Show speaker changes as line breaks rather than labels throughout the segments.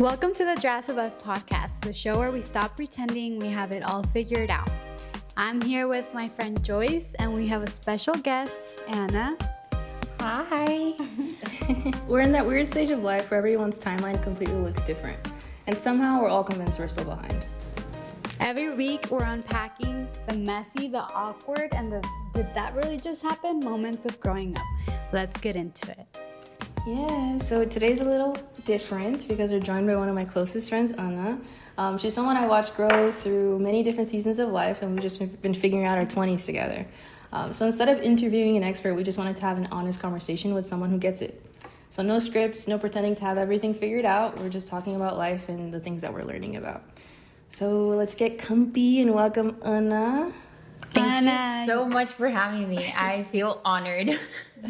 Welcome to the Dress of Us podcast, the show where we stop pretending we have it all figured out. I'm here with my friend Joyce, and we have a special guest, Anna.
Hi. We're in that weird stage of life where everyone's timeline completely looks different, and somehow we're all convinced we're still behind.
Every week, we're unpacking the messy, the awkward, and the did that really just happen moments of growing up. Let's get into it.
Yeah, so today's a little different because we're joined by one of my closest friends, Anna. She's someone I watched grow through many different seasons of life, and we've just been figuring out our 20s together. So instead of interviewing an expert, we just wanted to have an honest conversation with someone who gets it. So no scripts, no pretending to have everything figured out. We're just talking about life and the things that we're learning about. So let's get comfy and welcome Anna.
Thank you so much for having me. I feel honored.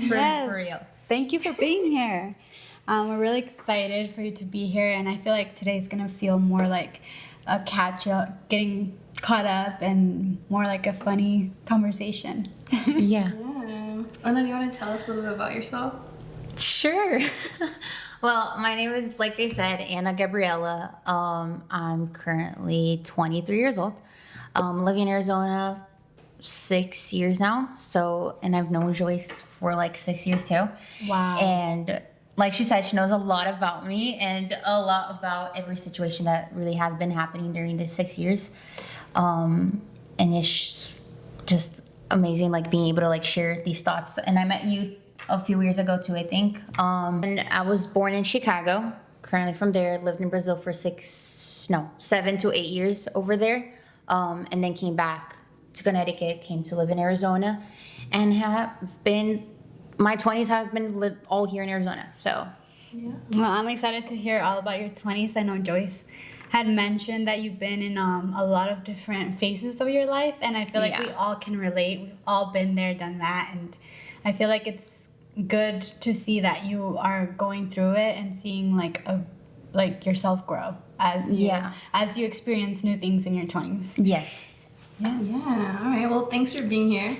For real.
Thank you for being here. We're really excited for you to be here, and I feel like today's gonna feel more like a catch up, getting caught up, and more like a funny conversation.
Yeah.
Anna, do you want to tell us a little bit about yourself?
Sure. Well, my name is, like they said, Anna Gabriella. I'm currently 23 years old. Living in Arizona 6 years now. And I've known Joyce for like 6 years too.
Wow.
And like she said, she knows a lot about me and a lot about every situation that really has been happening during the 6 years. And it's just amazing, like being able to like share these thoughts. And I met you a few years ago too, I think. And I was born in Chicago, currently from there, lived in Brazil for 7 to 8 years over there. And then came back to Connecticut, came to live in Arizona, and my 20s have been lived all here in Arizona. So,
yeah. Well, I'm excited to hear all about your 20s. I know Joyce had mentioned that you've been in a lot of different phases of your life, and I feel like we all can relate. We've all been there, done that, and I feel like it's good to see that you are going through it and seeing like yourself grow as you experience new things in your 20s.
yes.
Yeah. All right. Well, thanks for being here.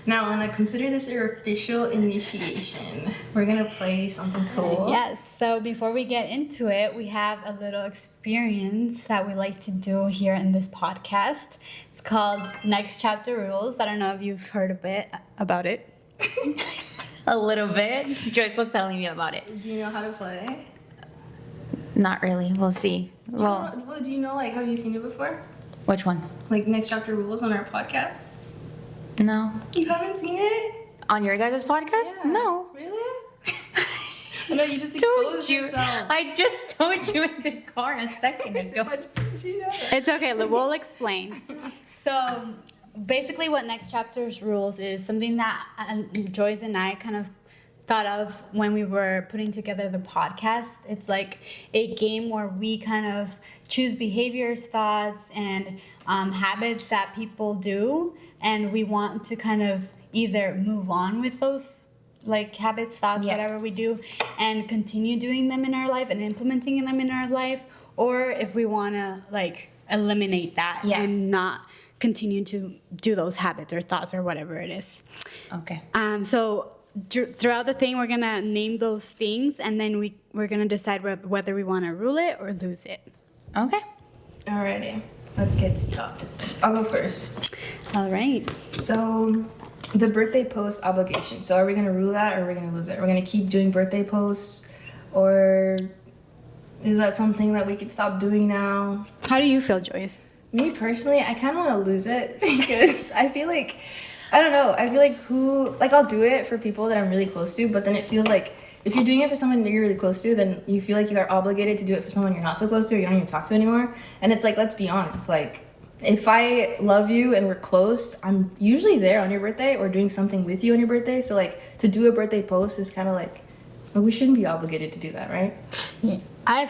Now, Anna, consider this your official initiation. We're going to play something cool.
Yes. So before we get into it, we have a little experience that we like to do here in this podcast. It's called Next Chapter Rules. I don't know if you've heard a bit about it.
A little bit. Joyce was telling me about it.
Do you know how to play?
Not really. We'll see.
Do you know, like, have you seen it before?
Which one?
Like, Next Chapter Rules on our podcast?
No.
You haven't seen it?
On your guys' podcast?
Yeah.
No.
Really? I know, you just exposed yourself.
I just told you in the car a second ago.
It's okay. We'll explain. So basically what Next Chapter's Rules is something that Joyce and I kind of thought of when we were putting together the podcast. It's like a game where we kind of choose behaviors, thoughts, and habits that people do, and we want to kind of either move on with those like habits, thoughts, whatever we do, and continue doing them in our life and implementing them in our life, or if we want to like eliminate that and not continue to do those habits or thoughts or whatever it is.
Okay.
So throughout the thing, we're gonna name those things, and then we're gonna decide whether we want to rule it or lose it.
Okay.
Alrighty, let's get started. I'll go first.
All right.
So, the birthday post obligation. So, are we gonna rule that or are we gonna lose it? We're gonna keep doing birthday posts, or is that something that we could stop doing now?
How do you feel, Joyce?
Me personally, I kind of want to lose it because I feel like, I don't know, I feel like I'll do it for people that I'm really close to, but then it feels like if you're doing it for someone that you're really close to, then you feel like you are obligated to do it for someone you're not so close to or you don't even talk to anymore. And it's like, let's be honest, like, if I love you and we're close, I'm usually there on your birthday or doing something with you on your birthday. So like, to do a birthday post is kind of like, well, we shouldn't be obligated to do that, right?
Yeah. I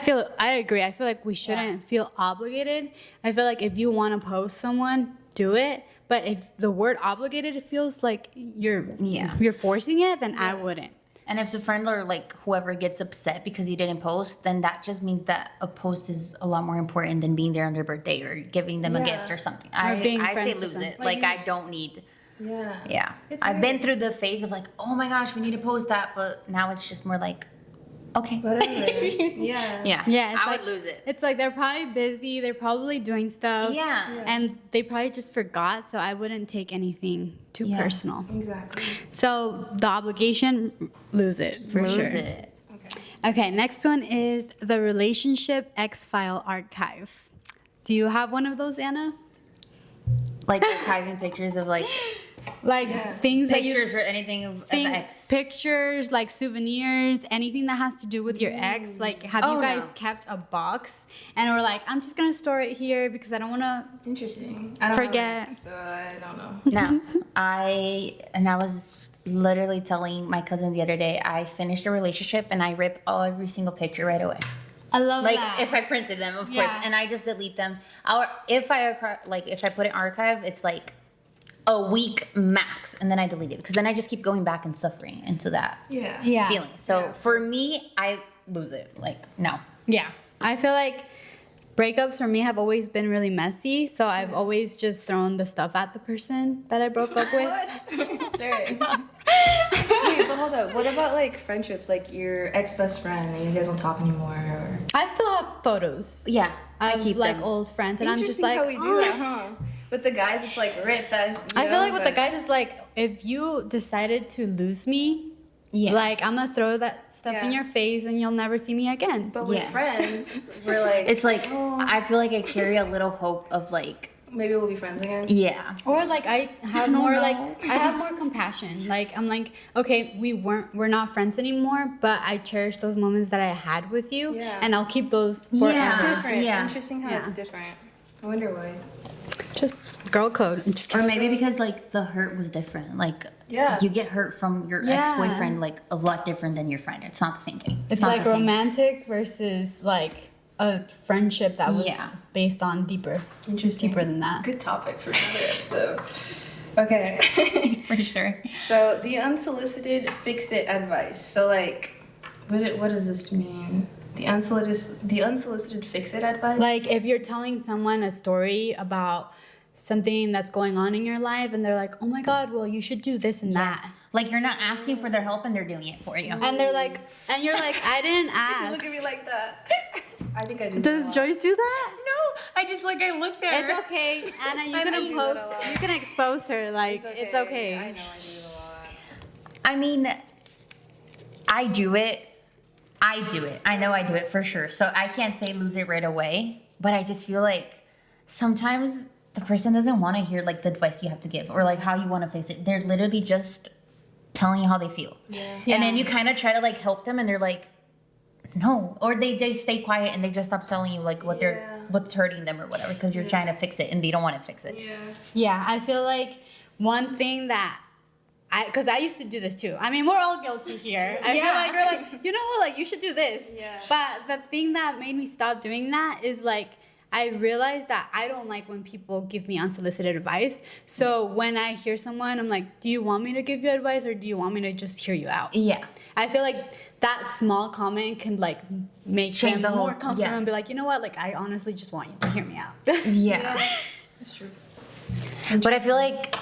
agree. I feel like we shouldn't feel obligated. I feel like if you want to post someone, do it. But if the word obligated, it feels like you're forcing it, then I wouldn't.
And if the friend or like whoever gets upset because you didn't post, then that just means that a post is a lot more important than being there on their birthday or giving them a gift or something. I say lose it. Like I don't need. Yeah. I've been through the phase of like, oh my gosh, we need to post that, but now it's just more like Okay.
Whatever. Yeah.
Yeah.
Yeah, it's
I
like-
would lose it.
It's like they're probably busy. They're probably doing stuff.
Yeah.
And they probably just forgot. So I wouldn't take anything too
Yeah.
personal.
Exactly.
So the obligation, lose it for
lose
sure.
it.
Okay.
Okay, next one is the relationship X file archive. Do you have one of those, Anna?
Like archiving pictures of like
Like
Yeah.
things that you
pictures or anything of
think,
ex.
pictures, like souvenirs, anything that has to do with your ex. Like, have you
Oh,
guys
no.
kept a box and we're like, I'm just gonna store it here because I don't want to.
Interesting. I don't
Forget.
Know, so I don't know.
No, I was literally telling my cousin the other day. I finished a relationship and I rip every single picture right away.
I love
Like
that.
if I printed them, of course,
Yeah.
and I just delete them. If I put it in archive, it's like a week max, and then I delete it because then I just keep going back and suffering into that
Yeah.
Yeah.
feeling. So
Yeah.
for me, I lose it. Like no.
Yeah. I feel like breakups for me have always been really messy. So I've always just thrown the stuff at the person that I broke up with.
What? Sure. Wait, but hold up. What about like friendships, like your ex-best friend and you guys don't talk anymore? Or...
I still have photos
Yeah, I
of
keep
like
them.
old friends, and I'm just
Interesting
like,
how we do
"Oh."
that, huh? With the guys, it's like rip that.
I feel like with the
but-
guys, it's like if you decided to lose me,
Yeah.
like I'm gonna throw that stuff in
Yeah.
your face, and you'll never see me again.
But with
Yeah.
friends, we're like,
It's like
oh,
I feel like I carry a little hope of like
maybe we'll be friends again.
yeah.
Or like I have more
know.
like I have more compassion. Like I'm like, okay, we're not friends anymore, but I cherish those moments that I had with you,
Yeah.
and I'll keep those
Yeah.
forever.
It's different.
Yeah.
Interesting how
Yeah.
it's different. I wonder why.
Just girl code. I'm just
Or
kidding.
maybe because like the hurt was different. Like
Yeah.
you get hurt from your
Yeah.
ex-boyfriend like a lot different than your friend. It's not the same thing.
It's
not
like
the same.
romantic versus like a friendship that was
Yeah.
based on deeper than that.
Good topic for another episode. Okay.
For sure.
So the unsolicited fix-it advice. So like, what does this mean? The unsolicited fix-it advice.
Like if you're telling someone a story about something that's going on in your life, and they're like, "Oh my God, well you should do this and that,"
Like you're not asking for their help and they're doing it for you.
and they're like, and you're like, "I didn't
You
ask."
look at me like that. I think I do.
Does
that a lot.
Joyce do that?
No, I just like I looked at
It's okay, Anna. You
I
can
do that a
expose.
lot.
You can expose her. Like it's okay.
I know I do it a lot.
I mean, I do it. I know I do it for sure. So I can't say lose it right away, but I just feel like sometimes the person doesn't want to hear like the advice you have to give or like how you want to fix it. They're literally just telling you how they feel.
Yeah.
And then
Yeah.
you kind of try to like help them and they're like, no. Or they stay quiet and they just stop telling you like what
Yeah.
what's hurting them or whatever because you're trying to fix it and they don't want to fix it.
Yeah.
Yeah, I feel like one thing that because I used to do this too. I mean, we're all guilty here. I feel
Yeah.
like we're like, you know what, like you should do this.
Yeah.
But the thing that made me stop doing that is like I realized that I don't like when people give me unsolicited advice. So when I hear someone, I'm like, do you want me to give you advice or do you want me to just hear you out?
Yeah.
I feel like that small comment can like make
Change
them
the whole-
more comfortable
yeah.
and be like, you know what, like I honestly just want you to hear me out.
Yeah.
That's true.
But I feel like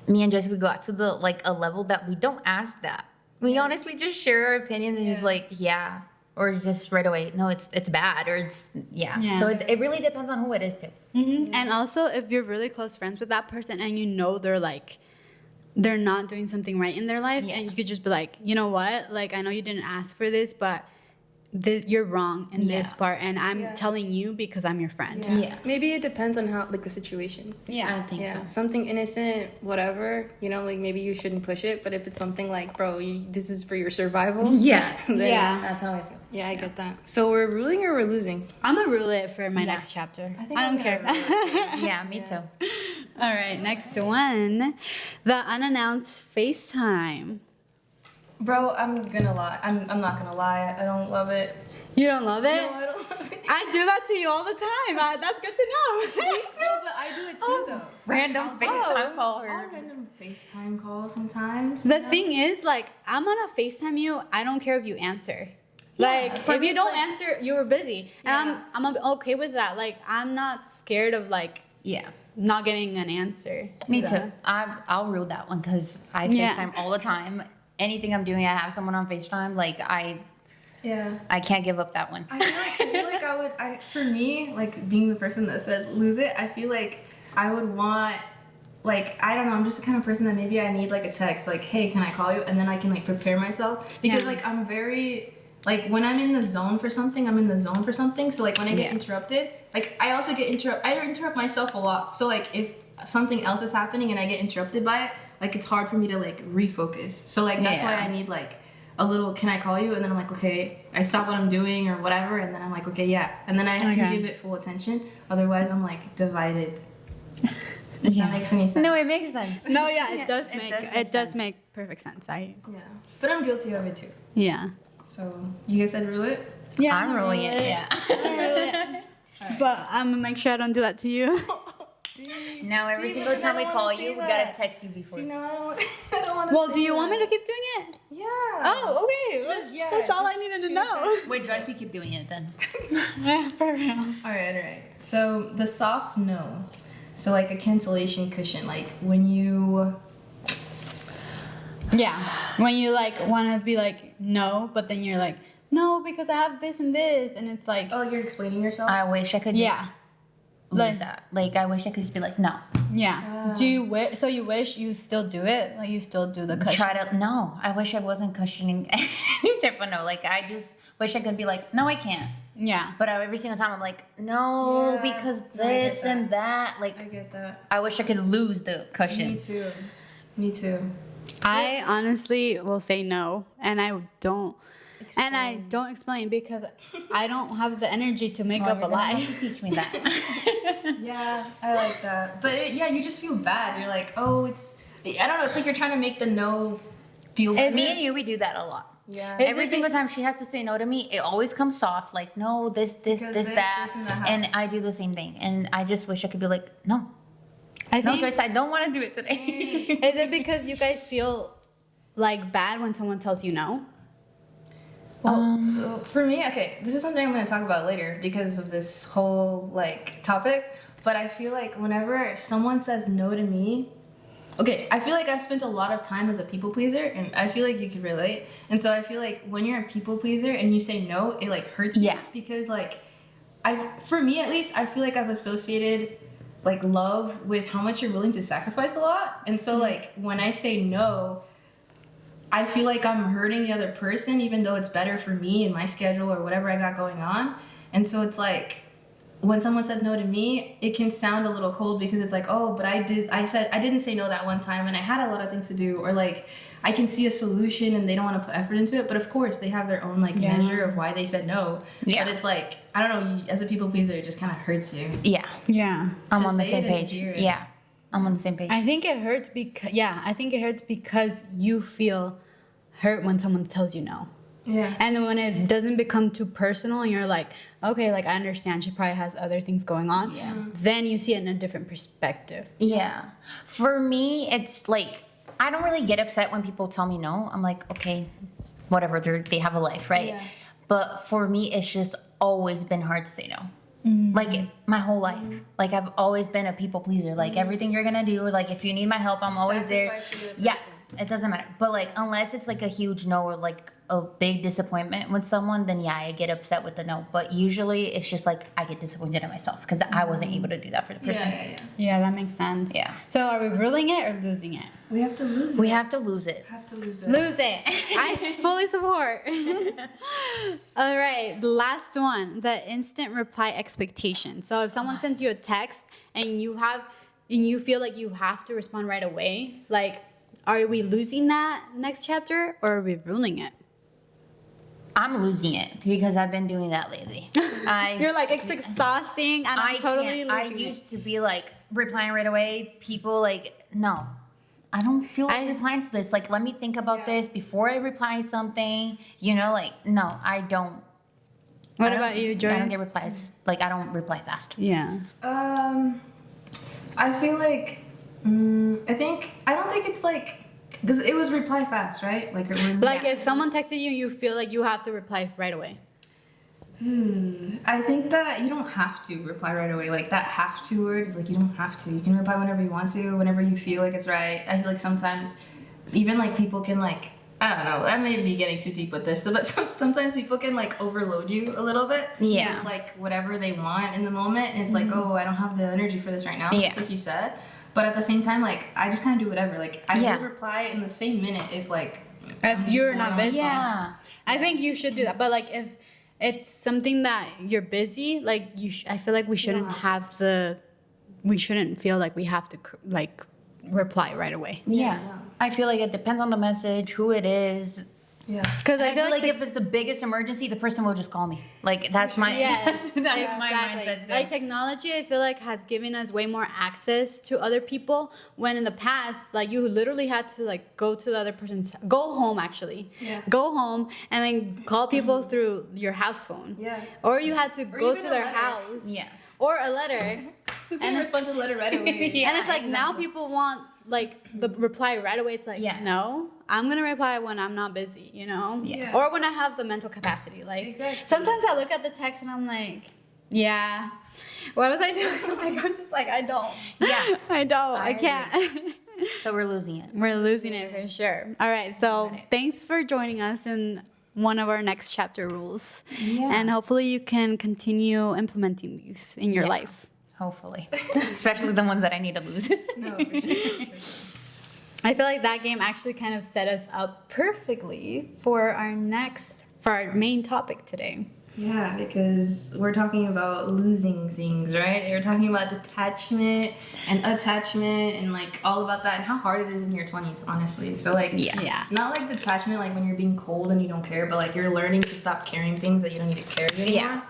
me and Joyce, we got to the like a level that we don't ask that. We honestly just share our opinions and just like, yeah. Or just right away, no, it's bad or it's yeah.
Yeah.
So it really depends on who it is too.
Mhm. And also, if you're really close friends with that person and you know they're not doing something right in their life,
Yeah.
and you could just be like, you know what? Like, I know you didn't ask for this, but you're wrong in this
Yeah.
part, and I'm
Yeah.
telling you because I'm your friend.
Yeah.
Maybe it depends on how like the situation.
I think
Yeah,
so.
something innocent, whatever. You know, like maybe you shouldn't push it. But if it's something like, bro, this is for your survival.
Yeah.
then-
Yeah.
That's how I feel.
Yeah, I get that. So we're ruling or we're losing?
I'm gonna rule it for my
Yeah.
next chapter.
I think
I
I'm
don't care.
gonna
Yeah, me too.
All right, next one, the unannounced FaceTime.
Bro, I'm gonna lie. I'm not gonna lie. I don't love it.
You don't love it?
No, I don't love it.
I do that to you all the time. That's good to know.
No, but I do it too, though.
Random FaceTime call
I'll
her.
random FaceTime call sometimes.
The thing is, like, I'm gonna FaceTime you. I don't care if you answer. Like,
for
if
me,
you
it's
don't
like-
answer, you were busy, and I'm okay with that. Like, I'm not scared of like
Yeah.
not getting an answer.
Me
So-
too. I'll rule that one because I
Yeah.
FaceTime all the time. Anything I'm doing, I have someone on FaceTime. Like I
Yeah.
I can't give up that one.
For me, like being the person that said lose it, I feel like I would want, like, I don't know, I'm just the kind of person that maybe I need like a text, like, hey, can I call you? And then I can like prepare myself. Because
Yeah.
like I'm very, like when I'm in the zone for something, I'm in the zone for something. So like when I get interrupted, like I also get I interrupt myself a lot. So like if something else is happening and I get interrupted by it, like it's hard for me to like refocus. So like that's why I need like a little, can I call you? And then I'm like, okay, I stop what I'm doing or whatever, and then I'm like, okay, yeah. And then I can give it full attention. Otherwise I'm like divided. If that makes any sense.
No, it makes sense.
No, yeah, it does
it
make
does
it
make
does
sense.
make perfect sense.
Yeah. But I'm guilty of it too.
Yeah.
So you guys said rule it?
Yeah,
I'm rolling it. Yeah.
I'm rolling it. But I'm gonna make sure I don't do that to you.
Now every
See,
single
but
time
I
we
don't
call
wanna
you,
say
we
that.
gotta text you before.
See, no, I don't want to.
Well, do you want me to keep doing it?
Yeah.
Oh, okay.
Yeah,
That's all I
just
needed to
shoot a
know.
Wait, Joyce, we keep doing it then.
Yeah, for real.
All right. So the soft no. So like a cancellation cushion, like when you.
Yeah, when you like want to be like no, but then you're like no because I have this and this, and it's like
Oh, you're explaining yourself.
I wish I could just
yeah,
lose
like
that. Like I wish I could just be like, no.
yeah. Do you wish? So you wish you still do it? Like you still do the cushion?
Try to no. I wish I wasn't cushioning any type of no. Like I just wish I could be like, no, I can't.
Yeah.
But every single time I'm like, no,
Yeah,
because
no, I get
this and that.
I
Like
get that.
I wish I could lose the cushion.
Me too. Me too.
I honestly will say no, and I don't. And I don't explain because I don't have the energy to make
Well,
up a
you're gonna have
lie.
to teach me that.
Yeah, I like that. But yeah, you just feel bad. You're like, oh, it's. I don't know. It's like you're trying to make the no feel.
Is
Me
it-
and you, we do that a lot.
Yeah.
Is
Every
it
single time she has to say no to me, it always comes soft. Like no, this,
Because
that,
this, and that
and I do the same thing. And I just wish I could be like, no,
I
no,
think
Joyce, I don't want to do it today.
is it because you guys feel like bad when someone tells you no?
Well, so for me, okay, this is something I'm going to talk about later because of this whole like topic. But I feel like whenever someone says no to me, okay, I feel like I've spent a lot of time as a people pleaser, and I feel like you can relate. And so I feel like when you're a people pleaser and you say no, it like hurts
Yeah.
you because like for me at least, I feel like I've associated like love with how much you're willing to sacrifice a lot. And so like when I say no, I feel like I'm hurting the other person, even though it's better for me and my schedule or whatever I got going on. And so it's like, when someone says no to me, it can sound a little cold because it's like, oh, but I didn't say no that one time and I had a lot of things to do, or like I can see a solution and they don't want to put effort into it. But of course they have their own like
Yeah.
measure of why they said no.
Yeah.
But it's like, I don't know, as a people pleaser, it just kind of hurts you.
Yeah,
Yeah.
I'm
To
on the
say
same
it and
page.
hear it.
Yeah, I'm on the same page.
I think it hurts because you feel hurt when someone tells you no.
Yeah.
And then when it doesn't become too personal and you're like, okay, like I understand she probably has other things going on.
Yeah.
Then you see it in a different perspective.
Yeah. For me, it's like I don't really get upset when people tell me no. I'm like, okay, whatever. They have a life, right?
Yeah.
But for me, it's just always been hard to say no. Like my whole life. Like I've always been a people pleaser. Like everything you're gonna do, like if you need my help, I'm always there.
Sacrifice for the other
Yeah.
person.
It doesn't matter. But like unless it's like a huge no or like a big disappointment with someone, then yeah, I get upset with the no. But usually it's just like I get disappointed in myself because I wasn't able to do that for the person.
Yeah.
Yeah, that makes sense.
Yeah.
So are we ruling it or losing it?
We have to lose it.
We have to lose it.
have to lose it.
Lose it. I fully support. All right, the last one, the instant reply expectation. So if someone sends you a text and you feel like you have to respond right away, like are we losing that next chapter or are we ruling it?
I'm losing it because I've been doing that lately.
You're like, it's exhausting and I'm totally
can't. I
losing
used to be like replying right away. People like, no, I don't feel like replying to this. Like, let me think about this before I reply something. You know, like, no, I don't.
What
I don't-
about you, Joyce?
I don't get replies. Like, I don't reply fast.
Yeah.
I feel like I don't think it's like because it was reply fast, right? Like
If someone texted you, you feel like you have to reply right away.
I think that you don't have to reply right away. Like that have to word is like you don't have to. You can reply whenever you want to, whenever you feel like it's right. I feel like sometimes even like people can like I don't know. I may be getting too deep with this. So, but sometimes people can like overload you a little bit.
Yeah.
With, like whatever they want in the moment, and it's like, oh, I don't have the energy for this right now.
Yeah.
Just like you said. But at the same time, like I just kind of do whatever. Like I
Yeah.
will reply in the same minute if like
If you're not
going on.
busy.
Yeah.
I think you should do that. But like if it's something that you're busy, like I feel like we shouldn't we shouldn't feel like we have to like reply right away.
Yeah. I feel like it depends on the message, who it is.
Yeah.
Because
I feel like if it's the biggest emergency, the person will just call me. Like that's my
yes,
that's my
exactly.
mindset too.
Like technology, I feel like has given us way more access to other people. When in the past, like you literally had to like go to the other person's, go home actually, go home and then call people through your house phone.
Yeah.
Or you had to go
even
to
a
their
letter.
house.
Yeah.
Or a letter.
Who's gonna respond to the letter right away?
Yeah,
And it's like now people want like the reply right away. It's like,
Yeah.
no, I'm gonna reply when I'm not busy, you know?
Yeah.
Or when I have the mental capacity. Like
Exactly.
sometimes I look at the text and I'm like, yeah. What was I doing? Like I'm just like, I don't.
Yeah.
I don't. I
agree.
can't.
So we're losing it.
We're losing it for sure. All right, so thanks for joining us in one of our next chapter rules.
Yeah.
And hopefully you can continue implementing these in your
Yeah.
life.
Hopefully. Especially the ones that I need to lose.
No, for sure.
I feel like that game actually kind of set us up perfectly for our main topic today.
Yeah, because we're talking about losing things, right? We're talking about detachment and attachment and like all about that and how hard it is in your 20s, honestly. So like
Yeah.
not like detachment like when you're being cold and you don't care, but like you're learning to stop carrying things that you don't need to carry anymore.
Yeah.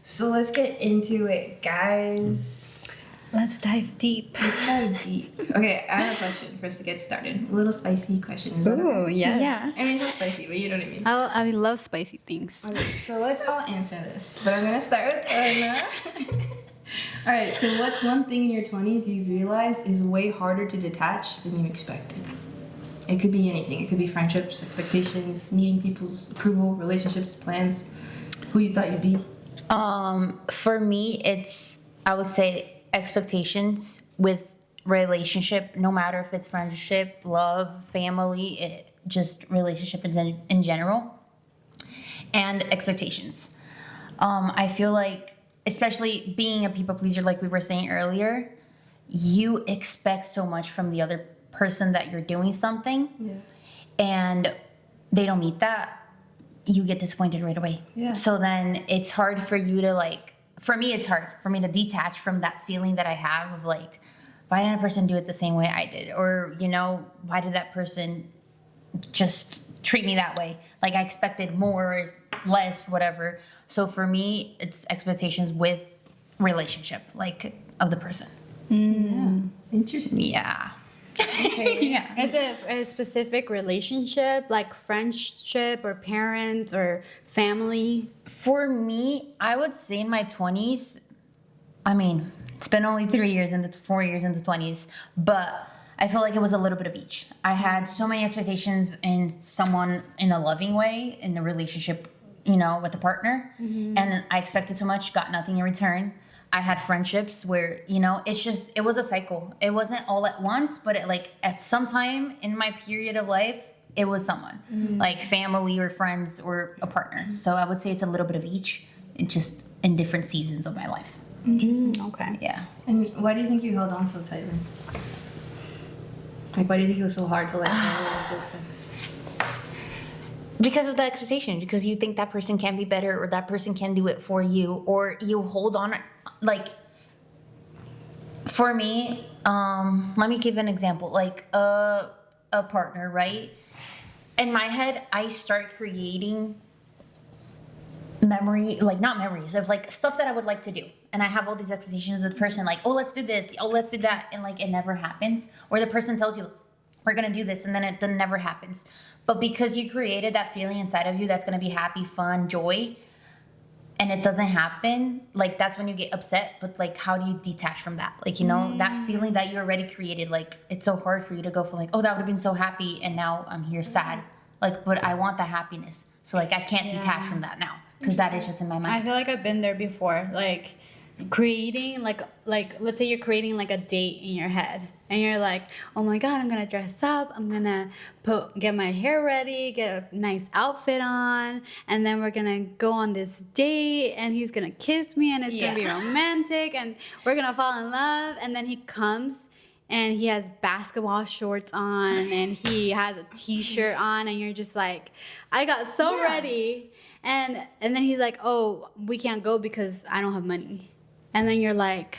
So let's get into it, guys.
Let's dive deep.
Let's dive deep. Okay, I have a question for us to get started. A little spicy question. Is that
Ooh,
okay?
yes.
Yeah.
I mean, it's not spicy, but you know what I mean.
I love spicy things.
Okay, so let's all answer this, but I'm gonna start with Anna. All right, so what's one thing in your 20s you've realized is way harder to detach than you expected? It could be anything. It could be friendships, expectations, needing people's approval, relationships, plans, who you thought you'd be.
For me, I would say expectations with relationship, no matter if it's friendship, love, family, just relationship in general, and expectations. I feel like, especially being a people pleaser, like we were saying earlier, you expect so much from the other person that you're doing something, and they don't meet that. You get disappointed right away.
Yeah.
So then it's hard for you to like, for me, it's hard for me to detach from that feeling that I have of like, why didn't a person do it the same way I did? Or, you know, why did that person just treat me that way? Like I expected more or less, whatever. So for me, it's expectations with relationship, like of the person.
Yeah. Interesting.
Yeah.
Yeah.
Is it a specific relationship, like friendship or parents or family?
For me, I would say in my 20s, I mean, it's been only 4 years into 20s, but I feel like it was a little bit of each. I had so many expectations in someone in a loving way, in a relationship, you know, with a partner. And I expected so much, got nothing in return. I had friendships where, you know, it was a cycle. It wasn't all at once, but like at some time in my period of life, it was someone like family or friends or a partner. So I would say it's a little bit of each, just in different seasons of my life.
Okay.
Yeah.
And why do you think you held on so tightly? Like, why do you think it was so hard to let go of those things?
Because of the expectation, because you think that person can be better or that person can do it for you, or you hold on. Like, for me, let me give an example. Like a partner, right? In my head, I start creating not memories of like stuff that I would like to do. And I have all these expectations with the person, like, oh, let's do this, oh, let's do that. And like, it never happens. Or the person tells you, we're going to do this. And then it never happens. But because you created that feeling inside of you that's going to be happy, fun, joy, and it doesn't happen, like that's when you get upset. But like, how do you detach from that? Like, you know, that feeling that you already created, like it's so hard for you to go from like, oh, that would have been so happy. And now I'm here sad. Like, but I want that happiness. So like, I can't detach from that now because that is just in my
I
mind.
feel like I've been there before. Like creating like let's say you're creating like a date in your head and you're like, oh my god, I'm gonna dress up, I'm gonna get my hair ready, get a nice outfit on, and then we're gonna go on this date and he's gonna kiss me and it's gonna be romantic and we're gonna fall in love, and then he comes and he has basketball shorts on and he has a t-shirt on and you're just like, I got so ready, and then he's like, oh, we can't go because I don't have money. And then you're like,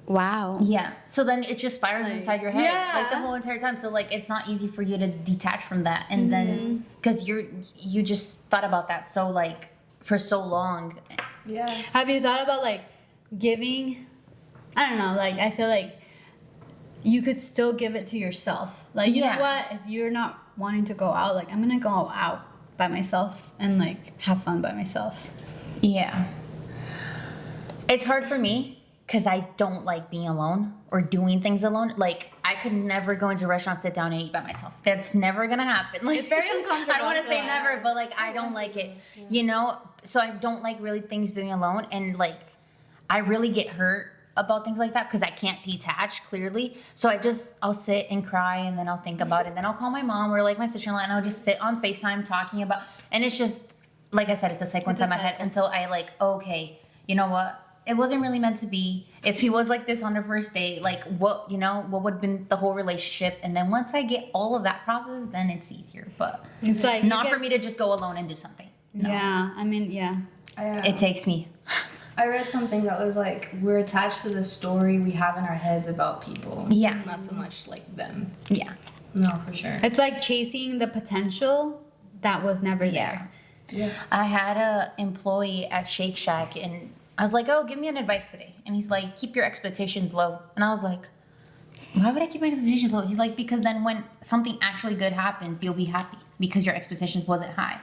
wow.
Yeah. So then it just spirals inside your head like the
Yeah.
whole entire time. So like it's not easy for you to detach from that, and then because you just thought about that so like for so long.
Yeah.
Have you thought about like giving? I don't know. Like I feel like you could still give it to yourself. Like you know what? If you're not wanting to go out, like I'm gonna go out by myself and like have fun by myself.
Yeah. It's hard for me because I don't like being alone or doing things alone. Like, I could never go into a restaurant, sit down, and eat by myself. That's never gonna happen. Like,
It's very uncomfortable.
I don't want to say never, but like, I don't like it. You know? So I don't like really things doing alone, and like, I really get hurt about things like that because I can't detach clearly. So I'll sit and cry, and then I'll think about it, and then I'll call my mom or like my sister-in-law, and I'll just sit on FaceTime talking about, and it's just like I said, it's a cycle inside my head until I like, okay, you know what? It wasn't really meant to be. If he was like this on the first date, like what would have been the whole relationship? And then once I get all of that process, then it's easier. But
It's like
not for me to just go alone and do something. No.
Yeah, I mean, yeah.
It takes me.
I read something that was like, we're attached to the story we have in our heads about people.
Yeah.
Not so much like them.
Yeah.
No, for sure.
It's like chasing the potential that was never there.
Yeah.
I had a employee at Shake Shack, and I was like, oh, give me an advice today. And he's like, keep your expectations low. And I was like, why would I keep my expectations low? He's like, because then when something actually good happens, you'll be happy because your expectations wasn't high.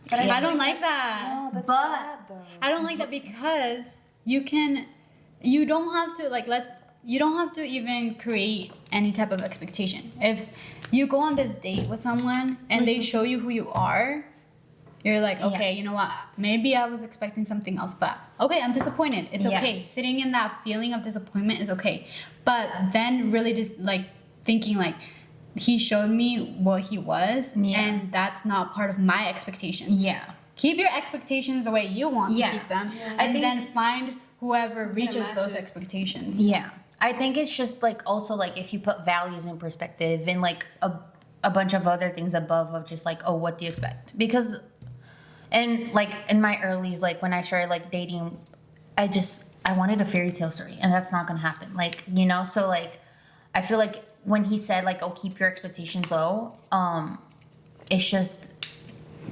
But I don't like that.
Oh, that's
But-
sad though.
I don't like that because you don't have to like you don't have to even create any type of expectation. If you go on this date with someone and they show you who you are, you're like, okay, you know what? Maybe I was expecting something else, but okay, I'm disappointed. It's
Yeah.
okay. Sitting in that feeling of disappointment is okay. But then really just like thinking like he showed me what he was, and that's not part of my expectations.
Yeah.
Keep your expectations the way you want to
Yeah.
keep them,
I
and
think-
then find whoever
gonna
reaches
match
those
it.
expectations.
Yeah. I think it's just like also like if you put values in perspective and like a bunch of other things above of just like, oh, what do you expect? Because and like in my earlies, like when I started like dating, I wanted a fairy tale story, and that's not gonna happen. Like, you know, so like I feel like when he said like, oh, keep your expectations low, it's just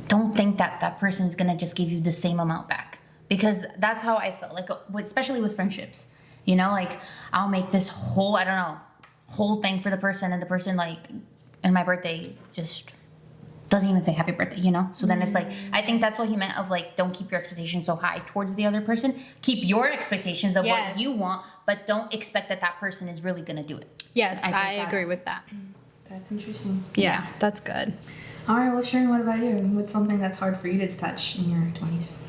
don't think that that person is gonna just give you the same amount back, because that's how I felt like especially with friendships, you know, like I'll make this whole whole thing for the person, and the person like and my birthday just doesn't even say happy birthday, you know? So then it's like, I think that's what he meant of like, don't keep your expectations so high towards the other person. Keep your expectations of what you want, but don't expect that that person is really gonna do it.
Yes,
I think
I agree
that's-
with that.
That's interesting.
Yeah, that's good.
All right, well, Sharon, what about you? What's something that's hard for you to detach in your 20s?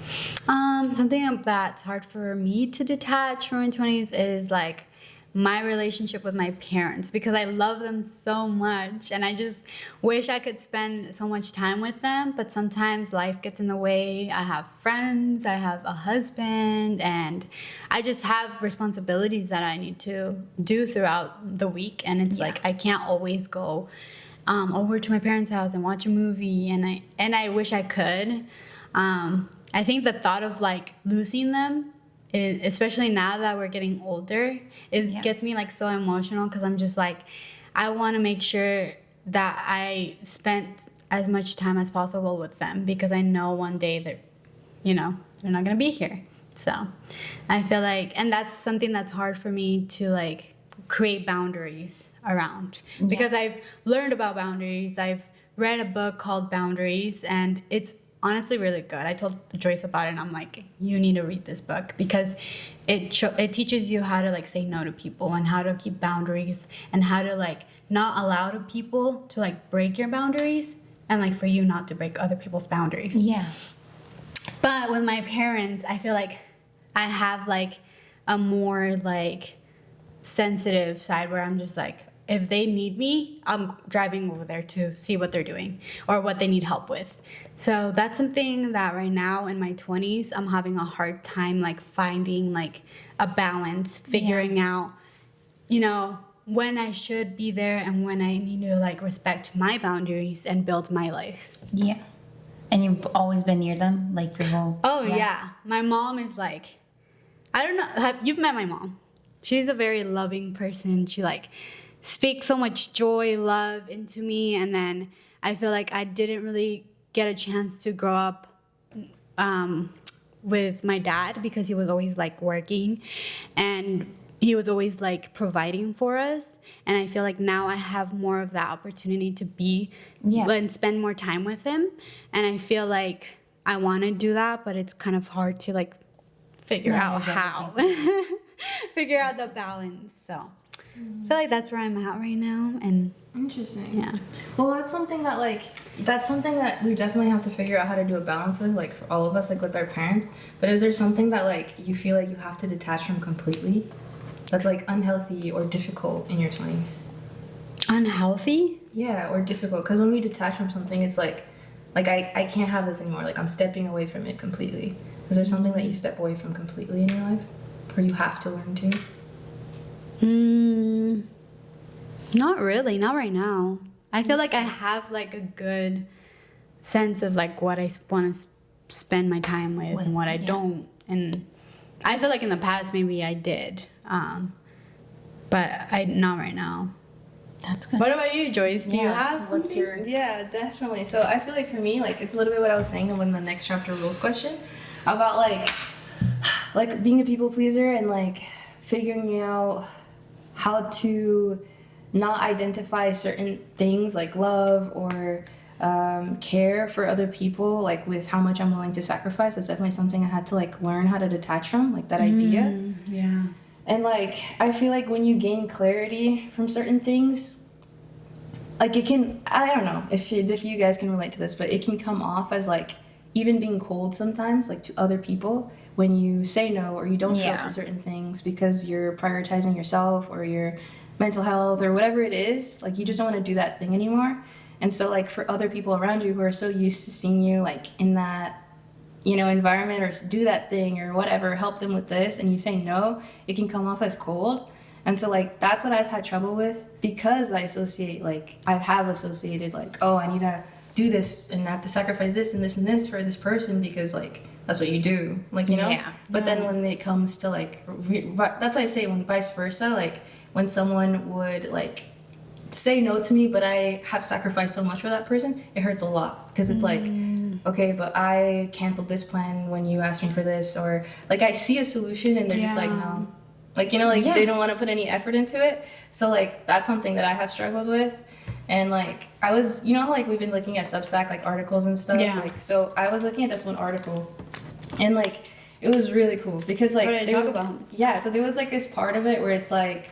Something that's hard for me to detach from my 20s is like my relationship with my parents, because I love them so much and I just wish I could spend so much time with them, but sometimes life gets in the way. I have friends, I have a husband, and I just have responsibilities that I need to do throughout the week, and it's like I can't always go over to my parents' house and watch a movie, and I wish I could. I think the thought of like losing them, especially now that we're getting older, gets me like so emotional, because I'm just like, I want to make sure that I spent as much time as possible with them, because I know one day that, you know, they're not gonna be here. So I feel like, and that's something that's hard for me to like create boundaries around, because I've learned about boundaries. I've read a book called Boundaries, and it's honestly really good. I told Joyce about it, and I'm like, you need to read this book, because it teaches you how to like say no to people, and how to keep boundaries, and how to like not allow the people to like break your boundaries, and like for you not to break other people's boundaries.
Yeah.
But with my parents, I feel like I have like a more like sensitive side where I'm just like, if they need me, I'm driving over there to see what they're doing or what they need help with. So that's something that right now in my 20s, I'm having a hard time like finding like a balance, figuring out, you know, when I should be there and when I need to like respect my boundaries and build my life.
Yeah. And you've always been near them, like your whole.
Oh yeah. My mom is like, I don't know, you've met my mom. She's a very loving person. She like speaks so much joy, love into me, and then I feel like I didn't really get a chance to grow up with my dad because he was always like working and he was always like providing for us, and I feel like now I have more of that opportunity to be and spend more time with him, and I feel like I want to do that, but it's kind of hard to like figure out how figure out the balance. So I feel like that's where I'm at right now. And
interesting.
yeah,
Well, that's something that we definitely have to figure out how to do a balance with, like for all of us, like with our parents. But is there something that like you feel like you have to detach from completely, that's like unhealthy or difficult in your 20s?
unhealthy.
Yeah, or difficult, because when we detach from something, it's like I can't have this anymore, like I'm stepping away from it completely. Is there something that you step away from completely in your life, or you have to learn to?
Not really, not right now. I feel like I have like a good sense of like what I want to spend my time with and what I don't. And I feel like in the past maybe I did, but not right now.
That's good.
What about you, Joyce? Do you have
What's
something?
your.
Yeah, definitely. So I feel like for me, like it's a little bit what I was saying in the next chapter rules question about like being a people pleaser and like figuring out how to not identify certain things like love or care for other people, like with how much I'm willing to sacrifice. That's definitely something I had to like learn how to detach from, like that idea.
Yeah.
And like I feel like when you gain clarity from certain things, like it can, I don't know if you guys can relate to this, but it can come off as like even being cold sometimes, like to other people, when you say no or you don't show up to certain things because you're prioritizing yourself or your mental health or whatever it is. Like you just don't want to do that thing anymore. And so like for other people around you who are so used to seeing you like in that, you know, environment or do that thing or whatever, help them with this, and you say no, it can come off as cold. And so like that's what I've had trouble with, because I have associated like, oh, I need to do this and I have to sacrifice this and this and this for this person because like that's what you do, like, you know. But then when it comes to like that's why I say when vice versa, like when someone would like say no to me but I have sacrificed so much for that person, it hurts a lot, because it's like, okay, but I canceled this plan when you asked me for this, or like I see a solution and they're just like, no, like, you know, like they don't want to put any effort into it. So like that's something that I have struggled with. And like I was, you know how like we've been looking at Substack like articles and stuff, like so I was looking at this one article and like it was really cool because like
what did it talk about?
Yeah, so there was like this part of it where it's like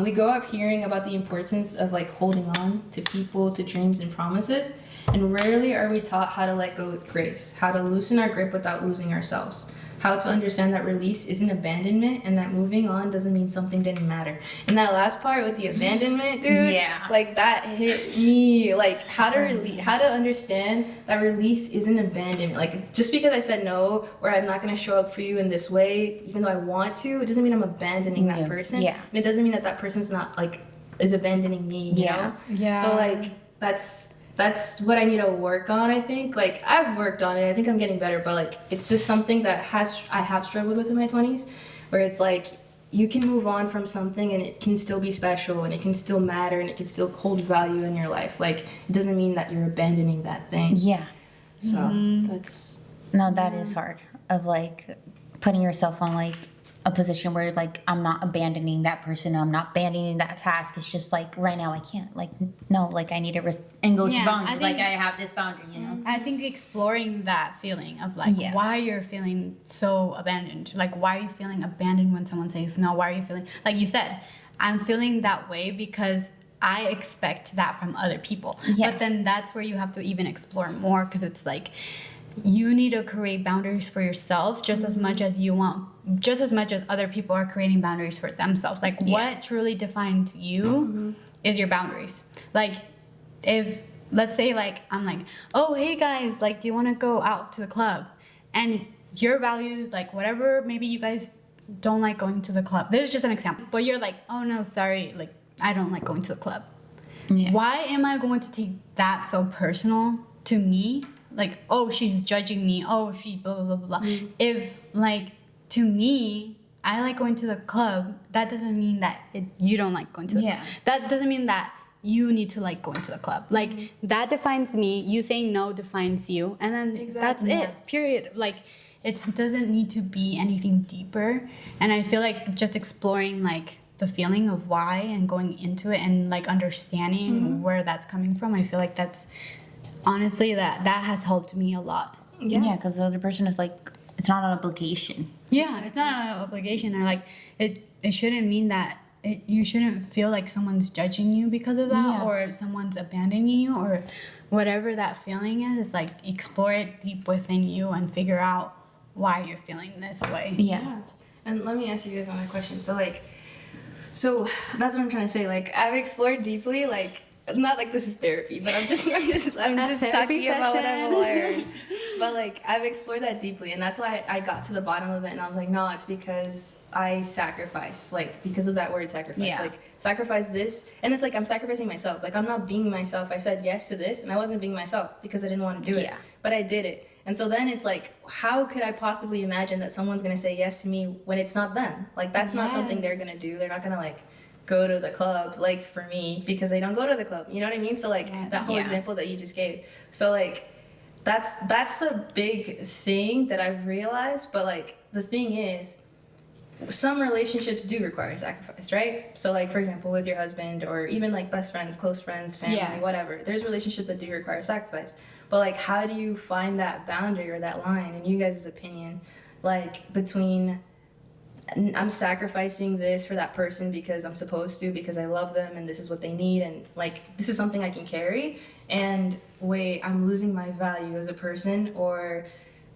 we grow up hearing about the importance of like holding on to people, to dreams and promises, and rarely are we taught how to let go with grace, how to loosen our grip without losing ourselves, how to understand that release isn't abandonment and that moving on doesn't mean something didn't matter. And that last part with the abandonment, dude, like that hit me. Like how to understand that release isn't abandonment. Like just because I said no, or I'm not gonna show up for you in this way, even though I want to, it doesn't mean I'm abandoning that person. And it doesn't mean that that person's not like is abandoning me. You know? So like that's what I need to work on, I think. Like, I've worked on it. I think I'm getting better. But, like, it's just something that I have struggled with in my 20s. Where it's, like, you can move on from something and it can still be special. And it can still matter. And it can still hold value in your life. Like, it doesn't mean that you're abandoning that thing.
Yeah.
So, that's...
No, that is hard. Of, like, putting yourself on, like, a position where like I'm not abandoning that person, I'm not abandoning that task. It's just like right now I can't, like, no, like I need to engage boundaries. Like I have this boundary, you know.
I think exploring that feeling of like why you're feeling so abandoned, like why are you feeling abandoned when someone says no? Why are you feeling like you said, I'm feeling that way because I expect that from other people. But then that's where you have to even explore more, because it's like you need to create boundaries for yourself just as much as you want, just as much as other people are creating boundaries for themselves. Like what truly defines you is your boundaries. Like if, let's say like I'm like, oh hey guys, like do you want to go out to the club, and your values, like whatever, maybe you guys don't like going to the club, this is just an example, but you're like, oh no, sorry, like I don't like going to the club. Why am I going to take that so personal to me? Like, oh, she's judging me, oh she blah blah blah blah blah. If like, to me, I like going to the club, that doesn't mean that you don't like going to the club. That doesn't mean that you need to like going to the club. Like that defines me. You saying no defines you, and then that's it. Period. Like it doesn't need to be anything deeper. And I feel like just exploring like the feeling of why and going into it and like understanding where that's coming from, I feel like that's honestly that has helped me a lot.
Yeah, because the other person is like, it's not an obligation.
Yeah, it's not an obligation, or like it shouldn't mean that you shouldn't feel like someone's judging you because of that, or someone's abandoning you, or whatever that feeling is. It's like explore it deep within you and figure out why you're feeling this way.
Yeah. And let me ask you guys another question. So that's what I'm trying to say. Like I've explored deeply, like not like this is therapy, but I'm just talking about what I've learned. But like I've explored that deeply, and that's why I got to the bottom of it, and I was like, no, it's because I sacrifice, like because of that word sacrifice, like sacrifice this, and it's like I'm sacrificing myself. Like I'm not being myself. I said yes to this, and I wasn't being myself because I didn't want to do it, but I did it. And so then it's like, how could I possibly imagine that someone's gonna say yes to me when it's not them? Like that's not something they're gonna do. They're not gonna like go to the club, like for me, because they don't go to the club, you know what I mean? So like that whole example that you just gave, so like that's a big thing that I've realized. But like the thing is, some relationships do require sacrifice, right? So like for example with your husband, or even like best friends, close friends, family, whatever, there's relationships that do require sacrifice. But like how do you find that boundary or that line, in you guys' opinion, like between I'm sacrificing this for that person because I'm supposed to, because I love them and this is what they need, and like this is something I can carry, and wait, I'm losing my value as a person, or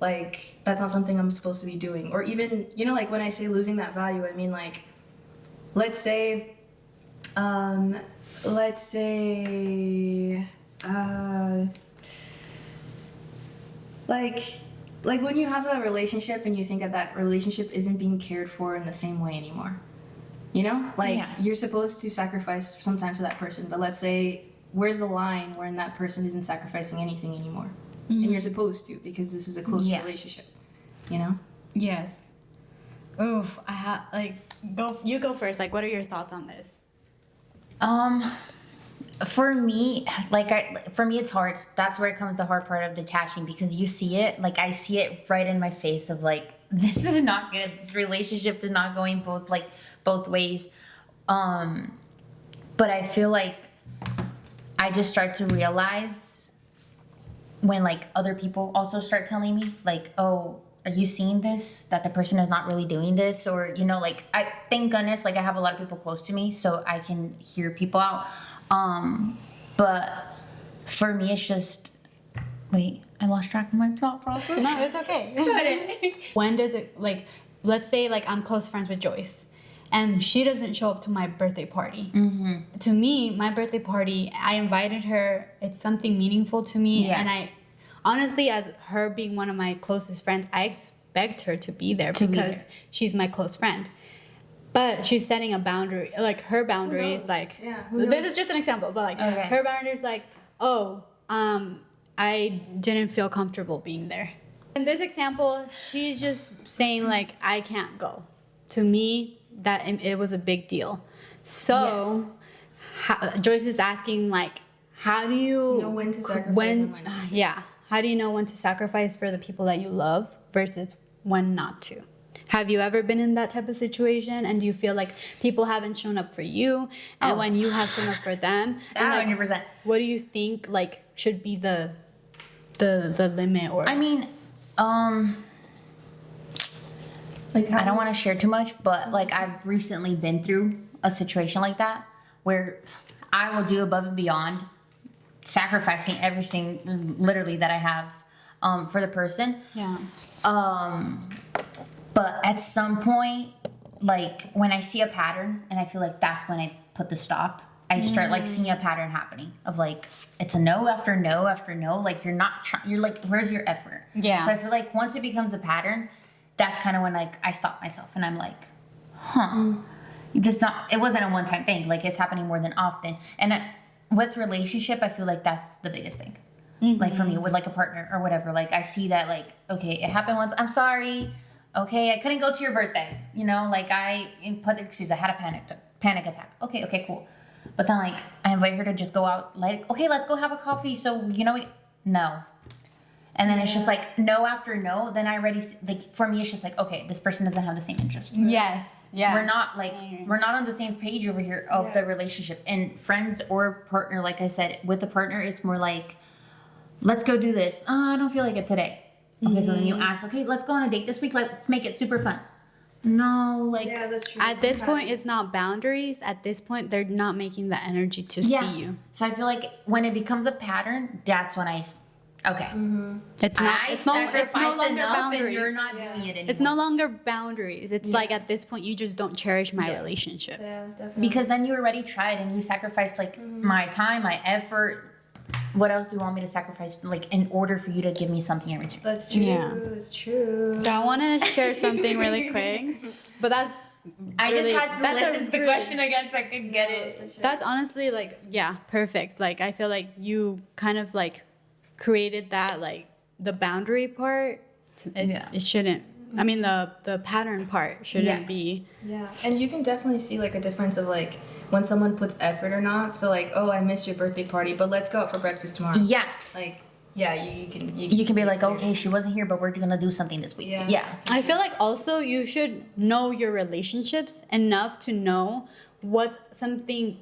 like that's not something I'm supposed to be doing. Or even, you know, like when I say losing that value, I mean like let's say like when you have a relationship and you think that relationship isn't being cared for in the same way anymore, you know, like you're supposed to sacrifice sometimes for that person, but let's say where's the line wherein that person isn't sacrificing anything anymore, and you're supposed to, because this is a close relationship, you know?
Yes. Oof, I have like you go first. Like, what are your thoughts on this?
For me, for me, it's hard. That's where it comes the hard part of detaching, because you see it, like I see it right in my face of like, this is not good. This relationship is not going both ways. But I feel like I just start to realize when like other people also start telling me like, oh, are you seeing this, that the person is not really doing this? Or, you know, like I thank goodness, like I have a lot of people close to me, so I can hear people out. But for me, it's just, wait, I lost track of my thought process.
No, it's okay. When does it, like, let's say like I'm close friends with Joyce, and she doesn't show up to my birthday party. To me, my birthday party, I invited her. It's something meaningful to me, and I honestly, as her being one of my closest friends, I expect her to be there because she's my close friend. But she's setting a boundary, like her boundary is like, this is just an example, but like her boundary is like, oh, I didn't feel comfortable being there. In this example, she's just saying like, I can't go. To me, that it was a big deal. So Joyce is asking like, how do you
know when to sacrifice?
How do you know when to sacrifice for the people that you love versus when not to? Have you ever been in that type of situation, and do you feel like people haven't shown up for you, and when you have shown up for them?
100%.
What do you think like should be the limit? Or
I mean, like I don't want to share too much, but like I've recently been through a situation like that where I will do above and beyond, sacrificing everything literally that I have, for the person.
Yeah.
But at some point, like when I see a pattern, and I feel like that's when I put the stop. I start like seeing a pattern happening of like it's a no after no after no. Like you're not trying. You're like, where's your effort?
Yeah.
So I feel like once it becomes a pattern, that's kind of when like I stop myself and I'm like, huh. It wasn't a one-time thing. Like it's happening more than often. And with relationship, I feel like that's the biggest thing. Like for me, with like a partner or whatever. Like I see that like, okay, it happened once. I'm sorry. Okay, I couldn't go to your birthday. You know, like I put the excuse. I had a panic attack. Okay, cool. But then like I invite her to just go out. Like, okay, let's go have a coffee. So you know, no. And then it's just like no after no. Then I already like for me, it's just like okay, this person doesn't have the same interest.
Yes. Yeah.
We're not on the same page over here of the relationship. And friends or partner, like I said, with the partner, it's more like, let's go do this. I don't feel like it today. Okay, so then you ask, okay, let's go on a date this week. Let's make it super fun. No, like
Yeah, that's true.
At this point, it's not boundaries. At this point, they're not making the energy to see you.
So I feel like when it becomes a pattern, that's when okay.
It's not. It's no longer
enough
boundaries.
and you're not doing it anymore.
It's no longer boundaries. It's like at this point, you just don't cherish my relationship.
Yeah, definitely.
Because then you already tried and you sacrificed like my time, my effort. What else do you want me to sacrifice, like, in order for you to give me something in return?
That's true.
Yeah.
It's true.
So I wanted to share something really quick, but
I
really-
just had to
that's a
listen to the
really-
question again so I could get it.
that's honestly like perfect. Like I feel like you kind of like created that like the boundary part. It shouldn't. I mean the pattern part shouldn't be.
Yeah, and you can definitely see like a difference of like when someone puts effort or not. So like, oh, I missed your birthday party, but let's go out for breakfast tomorrow.
Yeah.
Like, yeah, you can
You can be
see
like,
it
okay, she wasn't here, but we're gonna do something this week.
Yeah.
Yeah.
I feel like also you should know your relationships enough to know what's something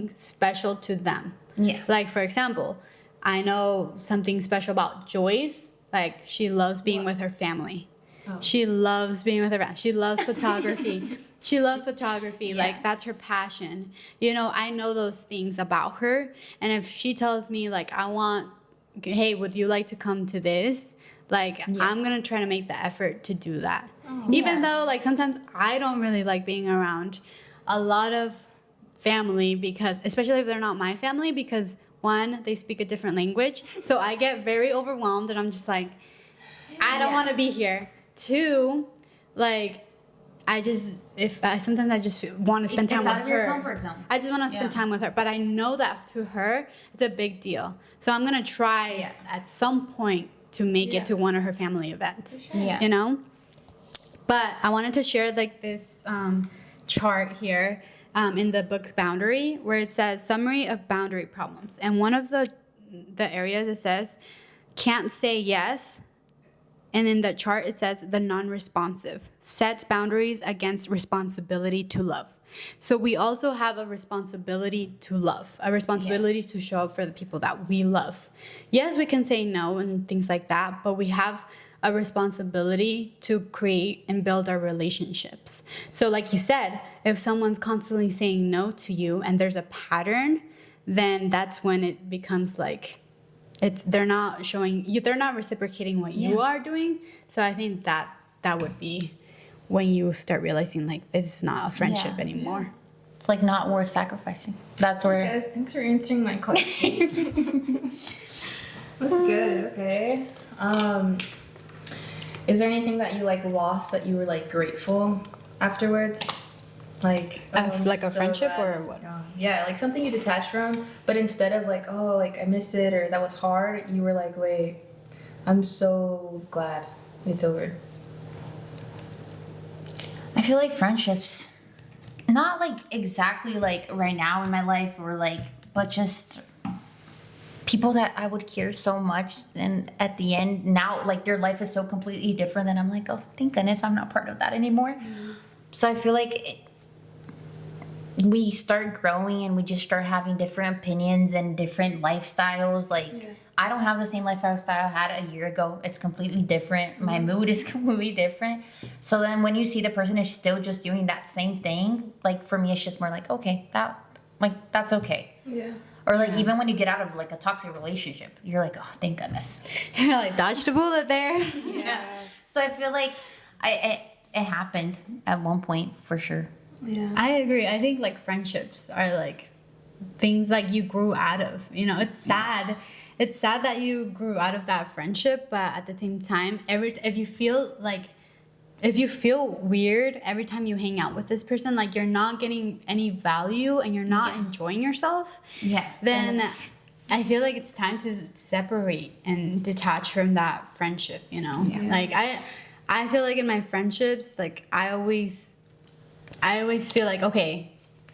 special to them.
Yeah.
Like for example, I know something special about Joyce. Like she loves being with her family.
Oh.
She loves being with her family. She loves photography. She loves photography.
Yeah.
Like that's her passion. You know, I know those things about her. And if she tells me like hey, would you like to come to this? Like I'm gonna try to make the effort to do that. Even though like sometimes I don't really like being around a lot of family because especially if they're not my family because one, they speak a different language. So I get very overwhelmed and I'm just like, I don't want to be here. Two, like sometimes I just want to spend time
It's out
with
of your
her.
comfort zone.
I just want to spend time with her, but I know that to her it's a big deal. So I'm gonna try at some point to make it to one of her family events.
Yeah.
You know. But I wanted to share like this chart here in the book Boundary, where it says summary of boundary problems, and one of the areas it says can't say yes. And in the chart, it says the non-responsive sets boundaries against responsibility to love. So we also have a responsibility to love, a responsibility to show up for the people that we love. Yes, we can say no and things like that, but we have a responsibility to create and build our relationships. So like you said, if someone's constantly saying no to you and there's a pattern, then that's when it becomes like, they're not showing you, they're not reciprocating what you are doing. So I think that would be when you start realizing like this is not a friendship anymore.
It's like not worth sacrificing. That's where.
Guys, thanks for answering my question. That's good. Okay. Is there anything that you like lost that you were like grateful afterwards? Like
Like a friendship
glad
or
this is
what?
gone. Yeah, like something you detached from, but instead of like, oh, like I miss it or that was hard, you were like, wait, I'm so glad it's over.
I feel like friendships, not like exactly like right now in my life or like, but just people that I would care so much. And at the end, now like their life is so completely different that I'm like, oh, thank goodness I'm not part of that anymore. So I feel like we start growing and we just start having different opinions and different lifestyles. Like I don't have the same lifestyle I had a year ago. It's completely different. My mood is completely different. So then when you see the person is still just doing that same thing, like for me, it's just more like, okay, that's okay.
Yeah.
Or like even when you get out of like a toxic relationship, you're like, oh, thank goodness.
You're like, dodged a bullet there.
Yeah. So I feel like it happened at one point for sure.
Yeah.
I agree. I think like friendships are like things like you grew out of. You know, it's sad. It's sad that you grew out of that friendship, but at the same time, if you feel weird every time you hang out with this person, like you're not getting any value and you're not enjoying yourself, then I feel like it's time to separate and detach from that friendship, you know?
Yeah.
Like I feel like in my friendships, like I always feel like, okay,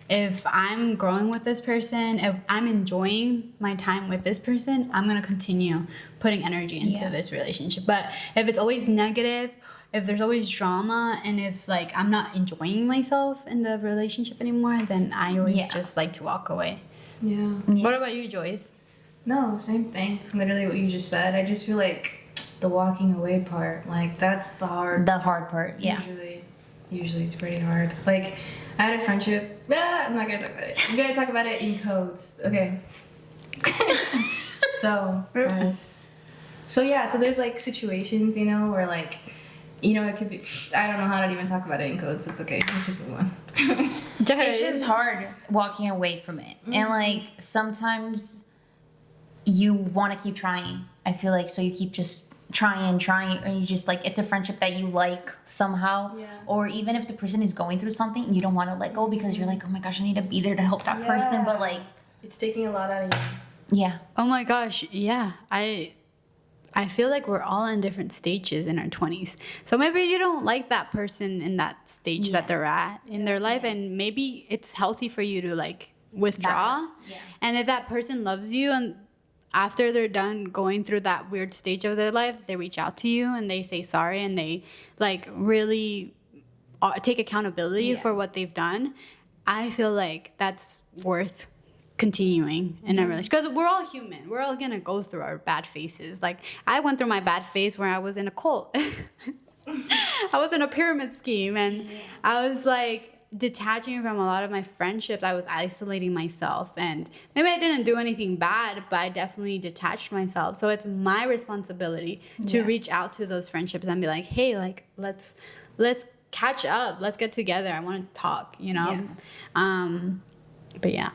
if I'm growing with this person, if I'm enjoying my time with this person, I'm going to continue putting energy into this relationship. But if it's always negative, if there's always drama, and if like I'm not enjoying myself in the relationship anymore, then I always just like to walk away.
Yeah.
What about you, Joyce?
No, same thing. Literally what you just said. I just feel like the walking away part, like that's the hard
part. Yeah.
Usually it's pretty hard. Like I had a friendship. I'm not gonna talk about it. I'm gonna talk about it in codes. Okay. So, guys. So there's like situations, you know, where like, you know, it could be. I don't know how to even talk about it in codes. It's okay. Let's just move on.
It's just hard walking away from it, and like sometimes you want to keep trying. I feel like so you keep just trying, and you just like it's a friendship that you like somehow, or even if the person is going through something, you don't want to let go because you're like, oh my gosh, I need to be there to help that person, but like
it's taking a lot out of you.
Yeah.
Oh my gosh, yeah. I feel like we're all in different stages in our 20s. So maybe you don't like that person in that stage that they're at in their life, and maybe it's healthy for you to like withdraw. And if that person loves you and after they're done going through that weird stage of their life, they reach out to you and they say sorry and they like really take accountability for what they've done. I feel like that's worth continuing in a relationship, because we're all human. We're all gonna go through our bad phases. Like I went through my bad phase where I was in a cult. I was in a pyramid scheme, and I was like detaching from a lot of my friendships. I was isolating myself, and maybe I didn't do anything bad, but I definitely detached myself. So it's my responsibility to reach out to those friendships and be like, hey, like let's catch up, let's get together, I want to talk, you know. But
yeah,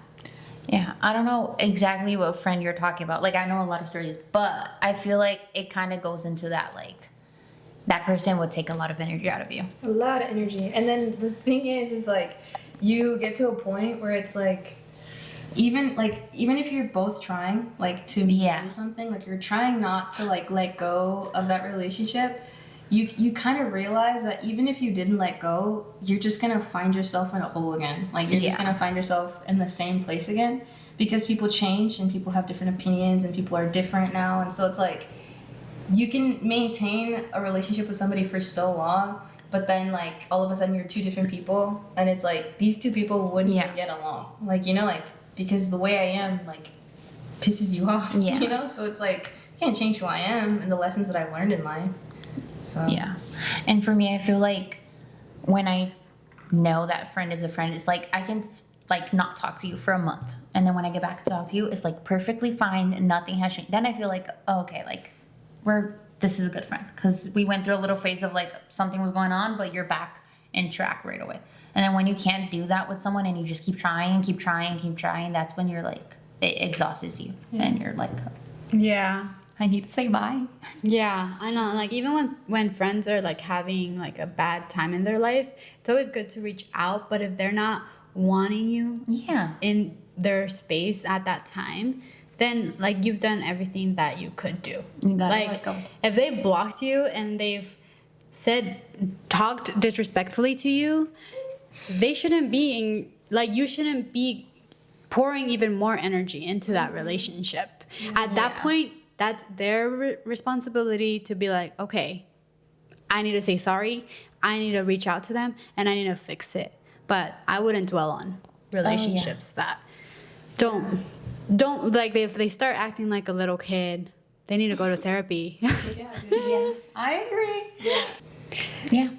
I don't know exactly what friend you're talking about. Like I know a lot of stories, but I feel like it kind of goes into that, like that person would take a lot of energy out of you.
A lot of energy. And then the thing is like you get to a point where it's like even if you're both trying like to do something, like you're trying not to like let go of that relationship, you kind of realize that even if you didn't let go, you're just gonna find yourself in a hole again. Like you're just gonna find yourself in the same place again, because people change and people have different opinions and people are different now. And so it's like you can maintain a relationship with somebody for so long, but then like all of a sudden you're two different people, and it's like these two people wouldn't even get along. Like, you know, like because the way I am like pisses you off. Yeah. You know? So it's like I can't change who I am and the lessons that I learned in life. So
yeah. And for me, I feel like when I know that friend is a friend, it's like I can like not talk to you for a month, and then when I get back to talk to you, it's like perfectly fine, nothing has changed. Then I feel like, oh, okay, like this is a good friend, because we went through a little phase of like something was going on, but you're back in track right away. And then when you can't do that with someone and you just keep trying and keep trying and keep trying, that's when you're like it exhausts you and you're like, I need to say bye.
Yeah, I know. Like even when friends are like having like a bad time in their life, it's always good to reach out. But if they're not wanting you in their space at that time, then like you've done everything that you could do.
You gotta
like
let go.
If they've blocked you and they've talked disrespectfully to you, they shouldn't be you shouldn't be pouring even more energy into that relationship. At that point, that's their responsibility to be like, okay, I need to say sorry, I need to reach out to them, and I need to fix it. But I wouldn't dwell on relationships that don't like if they start acting like a little kid, they need to go to therapy.
I agree.
Yeah.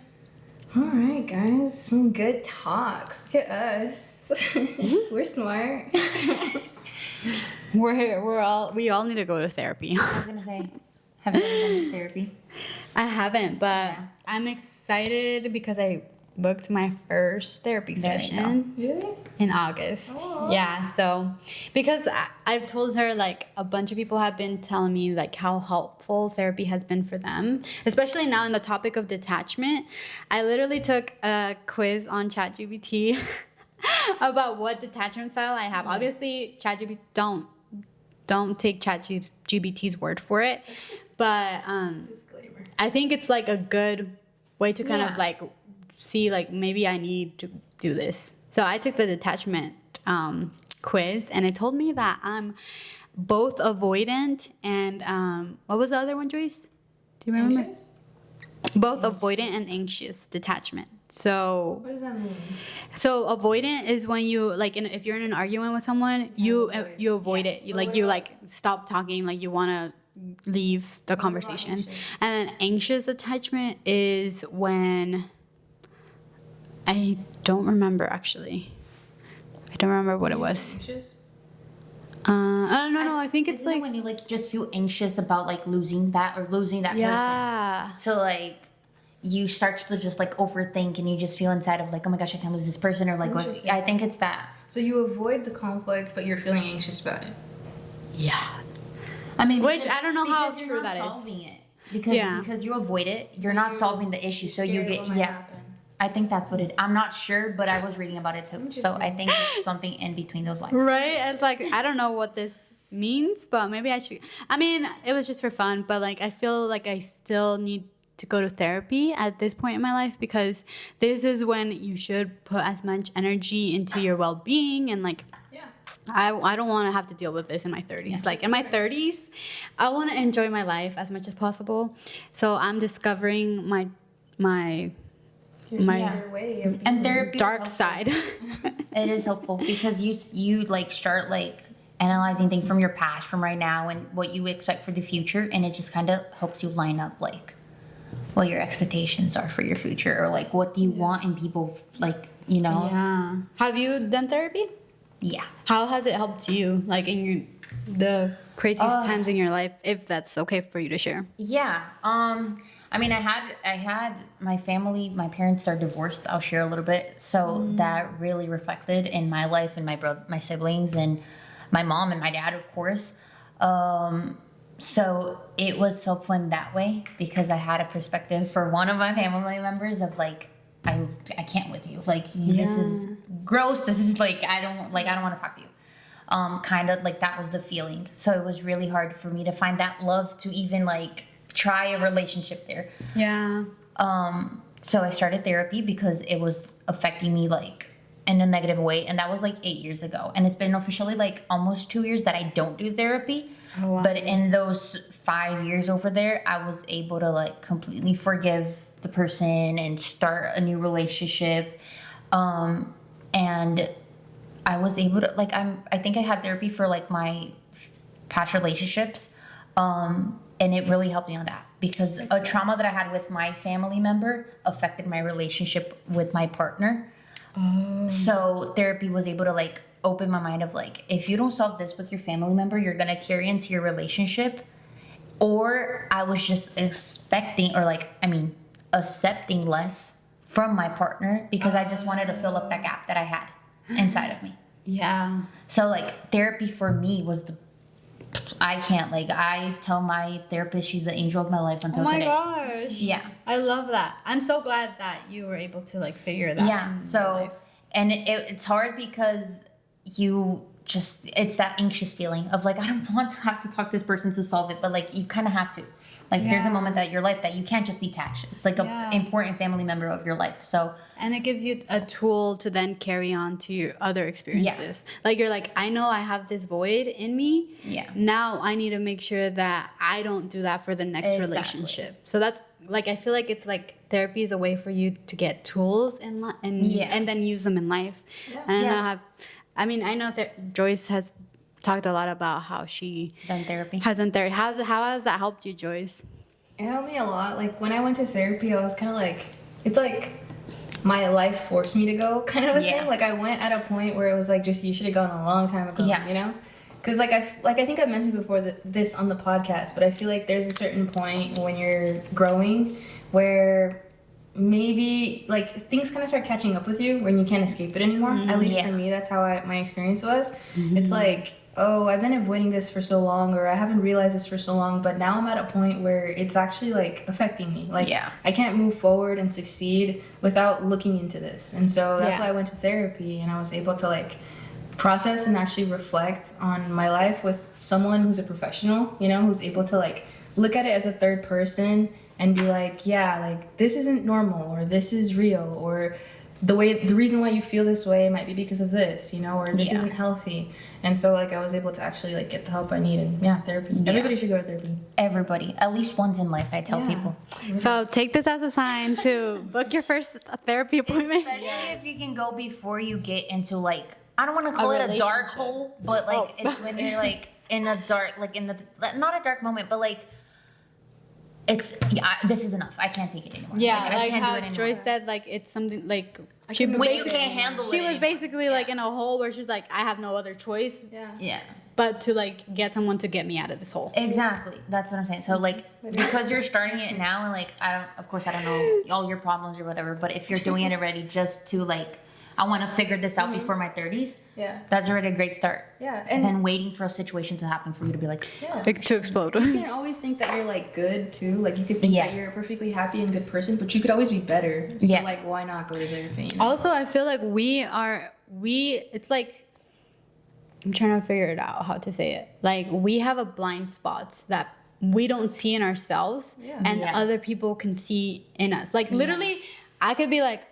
All right, guys, some good talks. Look at us. We're smart.
we all need to go to therapy.
I was gonna say, have you ever done therapy?
I haven't, but
Yeah.
I'm excited because I booked my first therapy
There you
session
Really?
in August.
Oh.
Yeah, so because I've told her like a bunch of people have been telling me like how helpful therapy has been for them, especially now in the topic of detachment. I literally took a quiz on ChatGPT about what detachment style I have. Obviously, ChatGPT don't take ChatGPT's word for it, but
Disclaimer.
I think it's like a good way to kind
Yeah.
of like see like maybe I need to do this. So I took the detachment quiz, and it told me that I'm both avoidant and what was the other one, Joyce? Do you remember?
Anxious?
Both avoidant and anxious detachment. So
What does that mean?
avoidant is when you like if you're in an argument with someone, you avoid it. You
What
you
about-
like stop talking, like you want to leave the conversation.
anxious?
And then anxious attachment is when I don't remember actually. I don't remember what it was.
Anxious?
No, I think it's
Isn't it
like
when you like just feel anxious about like losing that or losing that person.
yeah.
So like you start to just like overthink and you just feel inside of like, oh my gosh, I can't lose this person or like what
Interesting.
I think it's that.
So you avoid the conflict, but you're feeling anxious about it.
Yeah.
I mean,
Which I don't know how
because
true
you're not
that is.
solving it. Because
Yeah.
because you avoid it, you're not solving the issue. So you
Scared
get
what might happen.
I think that's what it. I'm not sure, but I was reading about it too. So I think it's something in between those lines.
Right? It's like I don't know what this means, but maybe I should. I mean, it was just for fun, but like I feel like I still need to go to therapy at this point in my life because this is when you should put as much energy into your well-being and like
Yeah.
I don't want to have to deal with this in my 30s. Like in my 30s, I want to enjoy my life as much as possible. So I'm discovering my
There's
My-
another way of
And therapy is
dark
helpful.
side.
It is helpful because you like start like analyzing things from your past, from right now, and what you expect for the future, and it just kind of helps you line up like what your expectations are for your future, or like what do you want in people, like you know.
Yeah. Have you done therapy?
Yeah.
How has it helped you, like in the craziest times in your life, if that's okay for you to share?
Yeah. I mean, I had my family. My parents are divorced. I'll share a little bit. So that really reflected in my life and my siblings, and my mom and my dad, of course. So it was so fun that way because I had a perspective for one of my family members of like, I can't with you. Like this is gross. This is like I don't want to talk to you. Kind of like that was the feeling. So it was really hard for me to find that love to even like try a relationship there.
Yeah.
So I started therapy because it was affecting me like in a negative way, and that was like 8 years ago. And it's been officially like almost 2 years that I don't do therapy.
Oh, wow.
But in those 5 years over there, I was able to like completely forgive the person and start a new relationship. And I was able to like I think I had therapy for like my past relationships. And it really helped me on that because a trauma that I had with my family member affected my relationship with my partner. So therapy was able to like open my mind of like, if you don't solve this with your family member, you're going to carry into your relationship. Or I was just expecting accepting less from my partner because I just wanted to fill up that gap that I had inside of me.
Yeah.
So like therapy for me was I tell my therapist she's the angel of my life until
Oh my
today.
gosh.
Yeah.
I love that. I'm so glad that you were able to like figure that out.
Yeah.
in your
So
life.
and it's hard because it's that anxious feeling of like I don't want to have to talk to this person to solve it, but like you kind of have to. Like there's a
Yeah.
moment at your life that you can't just detach. It's like
Yeah.
a important family member of your life. So
And it gives you a tool to then carry on to your other experiences. Like you're like, I know I have this void in me.
Yeah.
Now I need to make sure that I don't do that for the next
Exactly.
relationship. So that's like I feel like it's like therapy is a way for you to get tools and then use them in life.
Yeah.
And
Yeah.
I know that Joyce has talked a lot about how she
done therapy.
has done therapy. How has that helped you, Joyce?
It helped me a lot. Like when I went to therapy, I was kind of like, it's like my life forced me to go kind of a
Yeah.
thing. Like I went at a point where it was like just you should have gone a long time ago.
Yeah.
You know. because like I think I mentioned before this on the podcast, but I feel like there's a certain point when you're growing where maybe like things kind of start catching up with you when you can't escape it anymore. At least for me, that's how my experience was. It's like, oh, I've been avoiding this for so long, or I haven't realized this for so long, but now I'm at a point where it's actually like affecting me. Like I can't move forward and succeed without looking into this. And so that's why I went to therapy, and I was able to like process and actually reflect on my life with someone who's a professional, you know, who's able to like look at it as a third person and be like, yeah, like this isn't normal, or this is real, or the reason why you feel this way might be because of this, you know, or this isn't healthy. And so like I was able to actually like get the help I need. And therapy. Everybody should go to therapy.
Everybody, at least once in life, I tell people.
So take this as a sign to book your first therapy appointment.
Especially if you can go before you get into like, I don't want to call it a dark hole, but like it's when you're like in a dark, like in the, not a dark moment, but like this is enough. I can't take it anymore.
Yeah,
I
like
can't
how
do it anymore.
Joyce said, like it's something like
when you can't handle it.
She was
anymore.
basically like in a hole where she's like, I have no other choice.
Yeah.
But to like get someone to get me out of this hole.
Exactly. That's what I'm saying. So like because you're starting it now, and like I don't know all your problems or whatever, but if you're doing it already just to like, I want to figure this out before my 30s.
Yeah.
That's already a great start.
Yeah.
And then waiting for a situation to happen for you to be like,
Like to explode.
You can always think that you're like good too. Like you could think that you're a perfectly happy and good person, but you could always be better. So like why not go to therapy?
Also, I feel like it's like, I'm trying to figure it out how to say it. Like we have a blind spots that we don't see in ourselves and other people can see in us. Like literally, I could be like,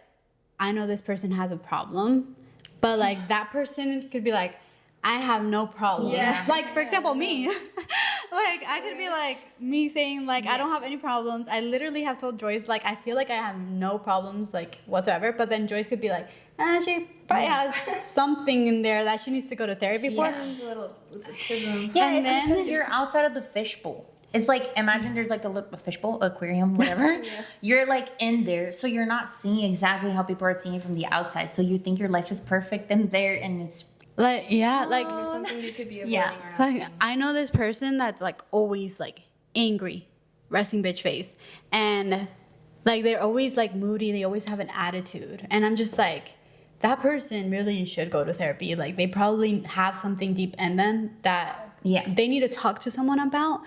I know this person has a problem, but like that person could be like, I have no problem.
Yeah.
Like for example, me. Like I could be like me saying like I don't have any problems. I literally have told Joyce like I feel like I have no problems like whatsoever. But then Joyce could be like, she probably has something in there that she needs to go to therapy for.
A little autism.
yeah,
And
it's
then-
because you're outside of the fishbowl. It's like, imagine there's like a fishbowl, aquarium, whatever. You're like in there, so you're not seeing exactly how people are seeing it from the outside. So you think your life is perfect in there, and it's
Like like
There's something you could be avoiding
Yeah.
or not.
like I know this person that's like always like angry, resting bitch face, and like they're always like moody. They always have an attitude, and I'm just like, that person really should go to therapy. Like they probably have something deep in them that they need to talk to someone about.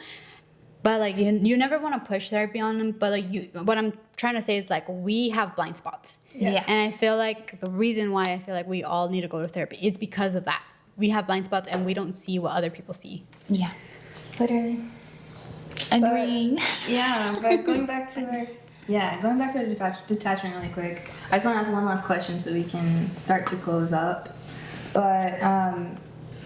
But like you never want to push therapy on them. But like what I'm trying to say is like we have blind spots.
Yeah.
And I feel like the reason why I feel like we all need to go to therapy is because of that. We have blind spots and we don't see what other people see.
yeah.
Literally.
Agreeing.
But going back to our detachment really quick. I just want to ask one last question so we can start to close up. But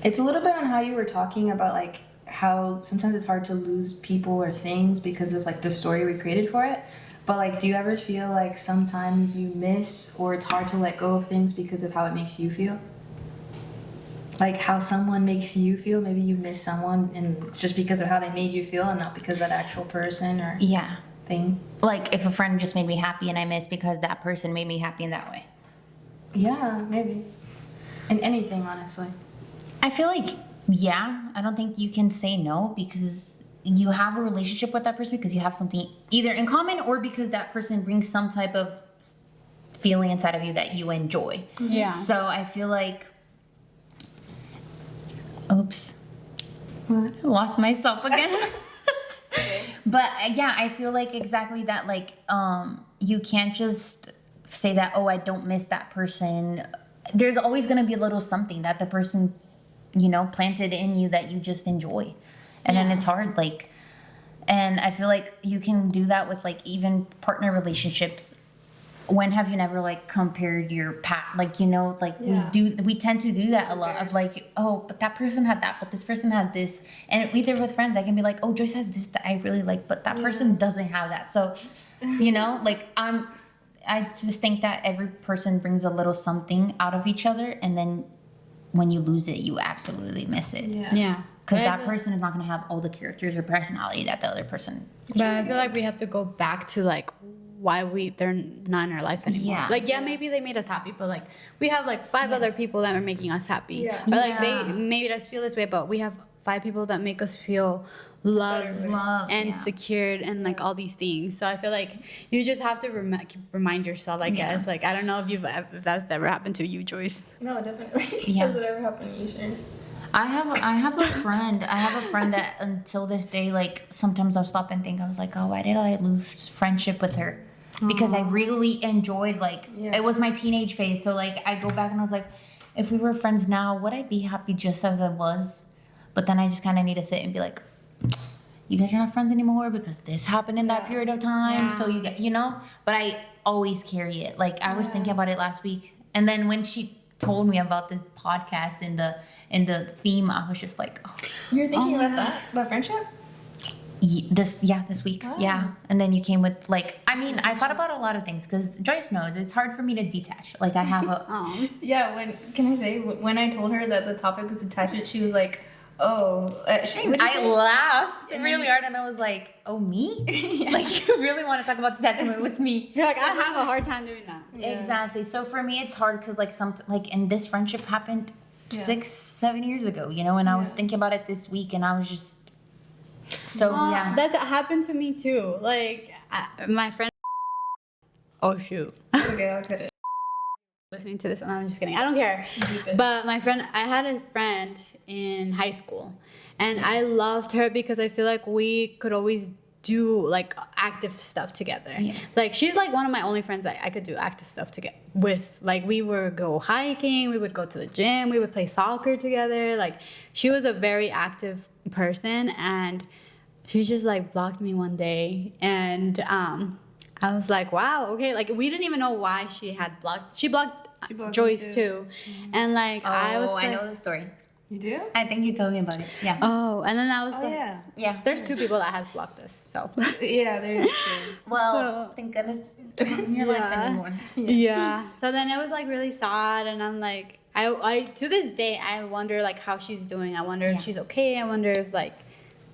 it's a little bit on how you were talking about like how sometimes it's hard to lose people or things because of like the story we created for it. But like, do you ever feel like sometimes you miss or it's hard to let go of things because of how it makes you feel? Like how someone makes you feel, maybe you miss someone and it's just because of how they made you feel and not because of that actual person or thing.
Like if a friend just made me happy and I miss because that person made me happy in that way.
Yeah, maybe. In anything, honestly.
I feel like, I don't think you can say no because you have a relationship with that person because you have something either in common or because that person brings some type of feeling inside of you that you enjoy.
Yeah.
So I feel like, oops, I lost myself again. But I feel like exactly that, like, you can't just say that, oh, I don't miss that person. There's always going to be a little something that the person, planted in you that you just enjoy. And then it's hard, like, and I feel like you can do that with, like, even partner relationships. When have you never, like, compared your past, like, we tend to do that a lot of, like, oh, but that person had that, but this person has this. And either with friends, I can be like, oh, Joyce has this that I really like, but that person doesn't have that. So, like, I just think that every person brings a little something out of each other, and then when you lose it, you absolutely miss it.
Yeah.
Because that person is not going to have all the characters or personality that the other person.
But I feel like we have to go back to like why they're not in our life anymore.
Yeah.
Like, yeah, maybe they made us happy, but like we have like 5 other people that are making us happy.
Yeah.
Or like
Yeah.
they made us feel this way, but we have 5 people that make us feel loved
Loved,
and
yeah.
secured and like all these things. So I feel like you just have to remind yourself, I
Yeah.
guess. Like, I don't know if that's ever happened to you, Joyce.
No, definitely.
Yeah.
Has it ever happened to you, Sharon?
I have a friend. I have a friend that until this day, like sometimes I'll stop and think. I was like, oh, why did I lose friendship with her? Because I really enjoyed
Yeah.
it was my teenage phase. So like I go back and I was like, if we were friends now, would I be happy just as I was? But then I just kind of need to sit and be like, you guys are not friends anymore because this happened in that period of time.
Yeah.
So you know. But I always carry it. Like I was thinking about it last week, and then when she told me about this podcast and the theme, I was just like, oh.
You're thinking about that? About friendship?
This week.
Oh.
Yeah. And then you came with like, I mean, I thought about a lot of things because Joyce knows it's hard for me to detach. Like I have a
Yeah, when I told her that the topic was detachment, she was like, oh, what'd you
I
say?
laughed
And
really
then-
hard and I was like, oh, me? Like you really want to talk about detachment with me?
You're like, I have a hard time doing that.
Yeah.
Exactly. So for me, it's hard because and this friendship happened
Yeah.
6-7 years ago, you know, and I was
Yeah.
thinking about it this week and I was just so yeah.
That happened to me too. Like, my friend. Oh, shoot.
Okay, I'll cut it.
Listening to this, and I'm just kidding. I don't care.
Keep it.
But I had a friend in high school, and I loved her because I feel like we could always do like active stuff together.
Yeah.
Like she's like one of my only friends that I could do active stuff together with. Like we would go hiking, we would go to the gym, we would play soccer together. Like she was a very active person, and she just like blocked me one day, and I was like, wow, okay. Like we didn't even know why she had blocked. She blocked
blocked me
Joyce
too.
too, and like I was.
Oh, I
like,
know the story.
You do?
I think you told me about it. Yeah.
Oh, and then I was like,
yeah.
Yeah.
there's 2 people that has blocked us. So.
Yeah, there's true.
Well, thank goodness you're not in your life
Yeah.
anymore.
Yeah. So then it was like really sad, and I'm like, I to this day I wonder like how she's doing. I wonder
Yeah.
if she's okay. I wonder if like,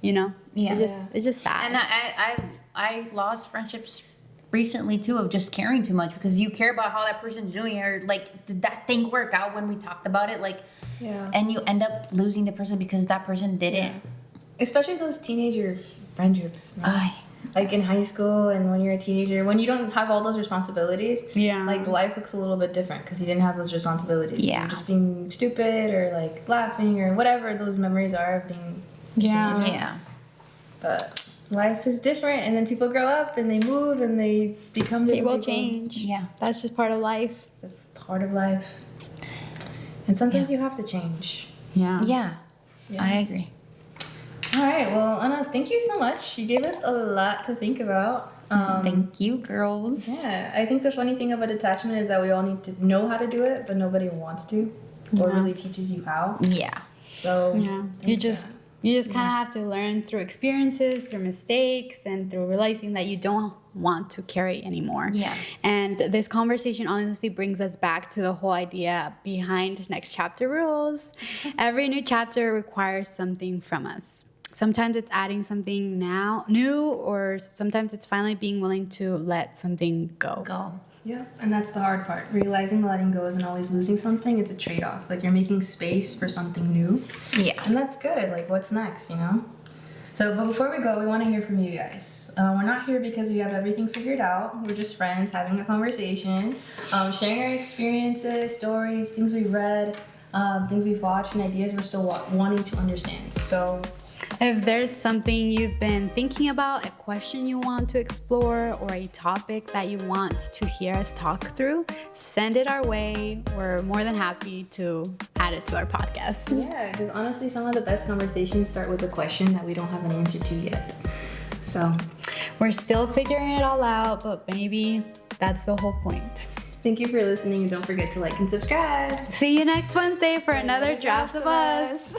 you know,
Yeah.
it's just sad.
And I lost friendships recently too of just caring too much because you care about how that person's doing or like did that thing work out when we talked about it like
Yeah.
and you end up losing the person because that person didn't.
Especially those teenager friendships.
Ay.
Like in high school and when you're a teenager, when you don't have all those responsibilities,
Yeah.
like life looks a little bit different because you didn't have those responsibilities.
Yeah.
You're just being stupid or like laughing or whatever those memories are of being.
yeah.
Yeah.
But life is different, and then people grow up and they move and they become different
People
people.
change.
Yeah.
That's just part of life.
It's a part of life, and sometimes you have to change.
Yeah.
Yeah.
Yeah.
I agree.
All right, well, Anna, thank you so much. You gave us a lot to think about.
Thank you, girls.
Yeah, I think the funny thing about detachment is that we all need to know how to do it, but nobody wants to, or
Yeah.
really teaches you how.
Yeah.
So
Yeah. You just kind of have to learn through experiences, through mistakes, and through realizing that you don't want to carry anymore.
Yeah.
And this conversation honestly brings us back to the whole idea behind next chapter rules. Every new chapter requires something from us. Sometimes it's adding something new, or sometimes it's finally being willing to let something go.
Go.
yeah, and that's the hard part. Realizing letting go isn't always losing something. It's a trade-off. Like you're making space for something new,
Yeah.
and that's good. Like what's next, you know? So, but before we go, we want to hear from you guys. We're not here because we have everything figured out. We're just friends having a conversation, sharing our experiences, stories, things we've read, things we've watched, and ideas we're still wanting to understand. So,
If there's something you've been thinking about, a question you want to explore, or a topic that you want to hear us talk through, send it our way. We're more than happy to add it to our podcast.
yeah, because honestly, some of the best conversations start with a question that we don't have an answer to yet. So,
We're still figuring it all out, but maybe that's the whole point.
thank you for listening. Don't forget to like and subscribe.
See you next Wednesday for another Drops of Us.